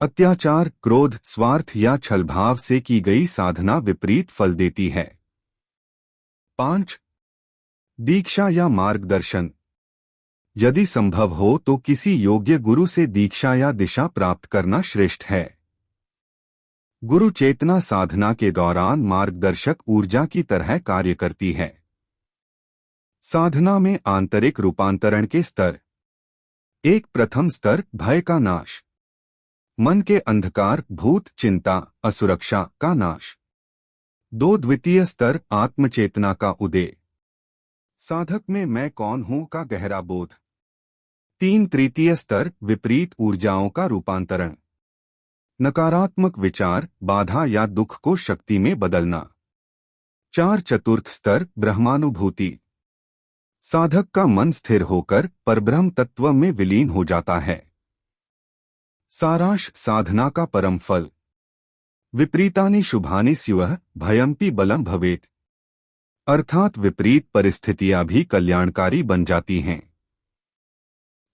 अत्याचार, क्रोध, स्वार्थ या छलभाव से की गई साधना विपरीत फल देती है। 5. दीक्षा या मार्गदर्शन। यदि संभव हो तो किसी योग्य गुरु से दीक्षा या दिशा प्राप्त करना श्रेष्ठ है। गुरु चेतना साधना के दौरान मार्गदर्शक ऊर्जा की तरह कार्य करती है। साधना में आंतरिक रूपांतरण के स्तर। 1. प्रथम स्तर भय का नाश, मन के अंधकार, भूत, चिंता, असुरक्षा का नाश। 2. द्वितीय स्तर आत्मचेतना का उदय, साधक में मैं कौन हूं का गहरा बोध। 3. तृतीय स्तर विपरीत ऊर्जाओं का रूपांतरण, नकारात्मक विचार, बाधा या दुख को शक्ति में बदलना। 4. चतुर्थ स्तर ब्रह्मानुभूति, साधक का मन स्थिर होकर परब्रह्म तत्व में विलीन हो जाता है। सारांश साधना का परम फल। विपरीतानि शुभानि स्युः भयम्पि बलम भवेत्, अर्थात विपरीत परिस्थितियां भी कल्याणकारी बन जाती हैं।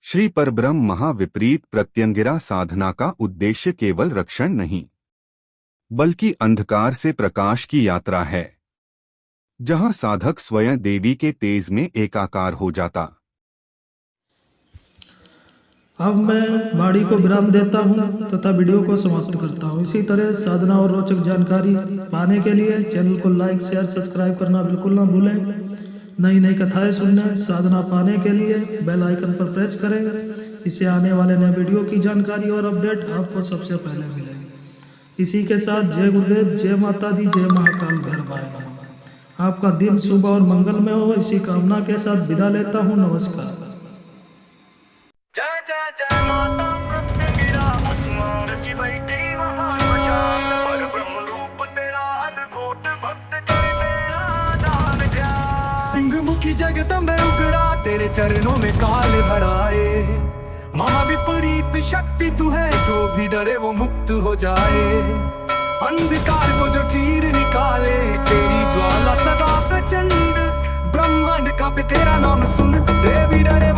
श्री परब्रह्म महाविपरीत प्रत्यंगिरा साधना का उद्देश्य केवल रक्षण नहीं, बल्कि अंधकार से प्रकाश की यात्रा है, जहां साधक स्वयं देवी के तेज में एकाकार हो जाता। अब मैं वाणी को विराम देता हूं तथा वीडियो को समाप्त करता हूं। इसी तरह साधना और रोचक जानकारी पाने के लिए चैनल को लाइक, शेयर, सब्सक्राइब करना बिल्कुल ना भूलें। नई नई कथाएं सुनने, साधना पाने के लिए बेल आइकन पर प्रेस करें। इससे आने वाले नए वीडियो की जानकारी और अपडेट आपको सबसे पहले मिले। इसी के साथ जय गुरुदेव, जय माता दी, जय महाकाल भैरवाय। आपका दिन शुभ और मंगलमय हो, इसी कामना के साथ विदा लेता हूँ। नमस्कार। जय जय जय माता प्रत्यंगिरा, आसमान रची बैठी महान पर ब्रह्म रूप तेरा अद्भुत, भक्त कर मेरा दान ध्यान। सिंह मुखी जगदम्बे उग्रा, तेरे चरणों में काल भराए। महाविपरीत शक्ति तू है, जो भी डरे वो मुक्त हो जाए। अंधकार को जो चीर निकाले, तेरी ज्वाला सदा प्रचंड। ब्रह्मांड का पे तेरा नाम सुन, देवी डरे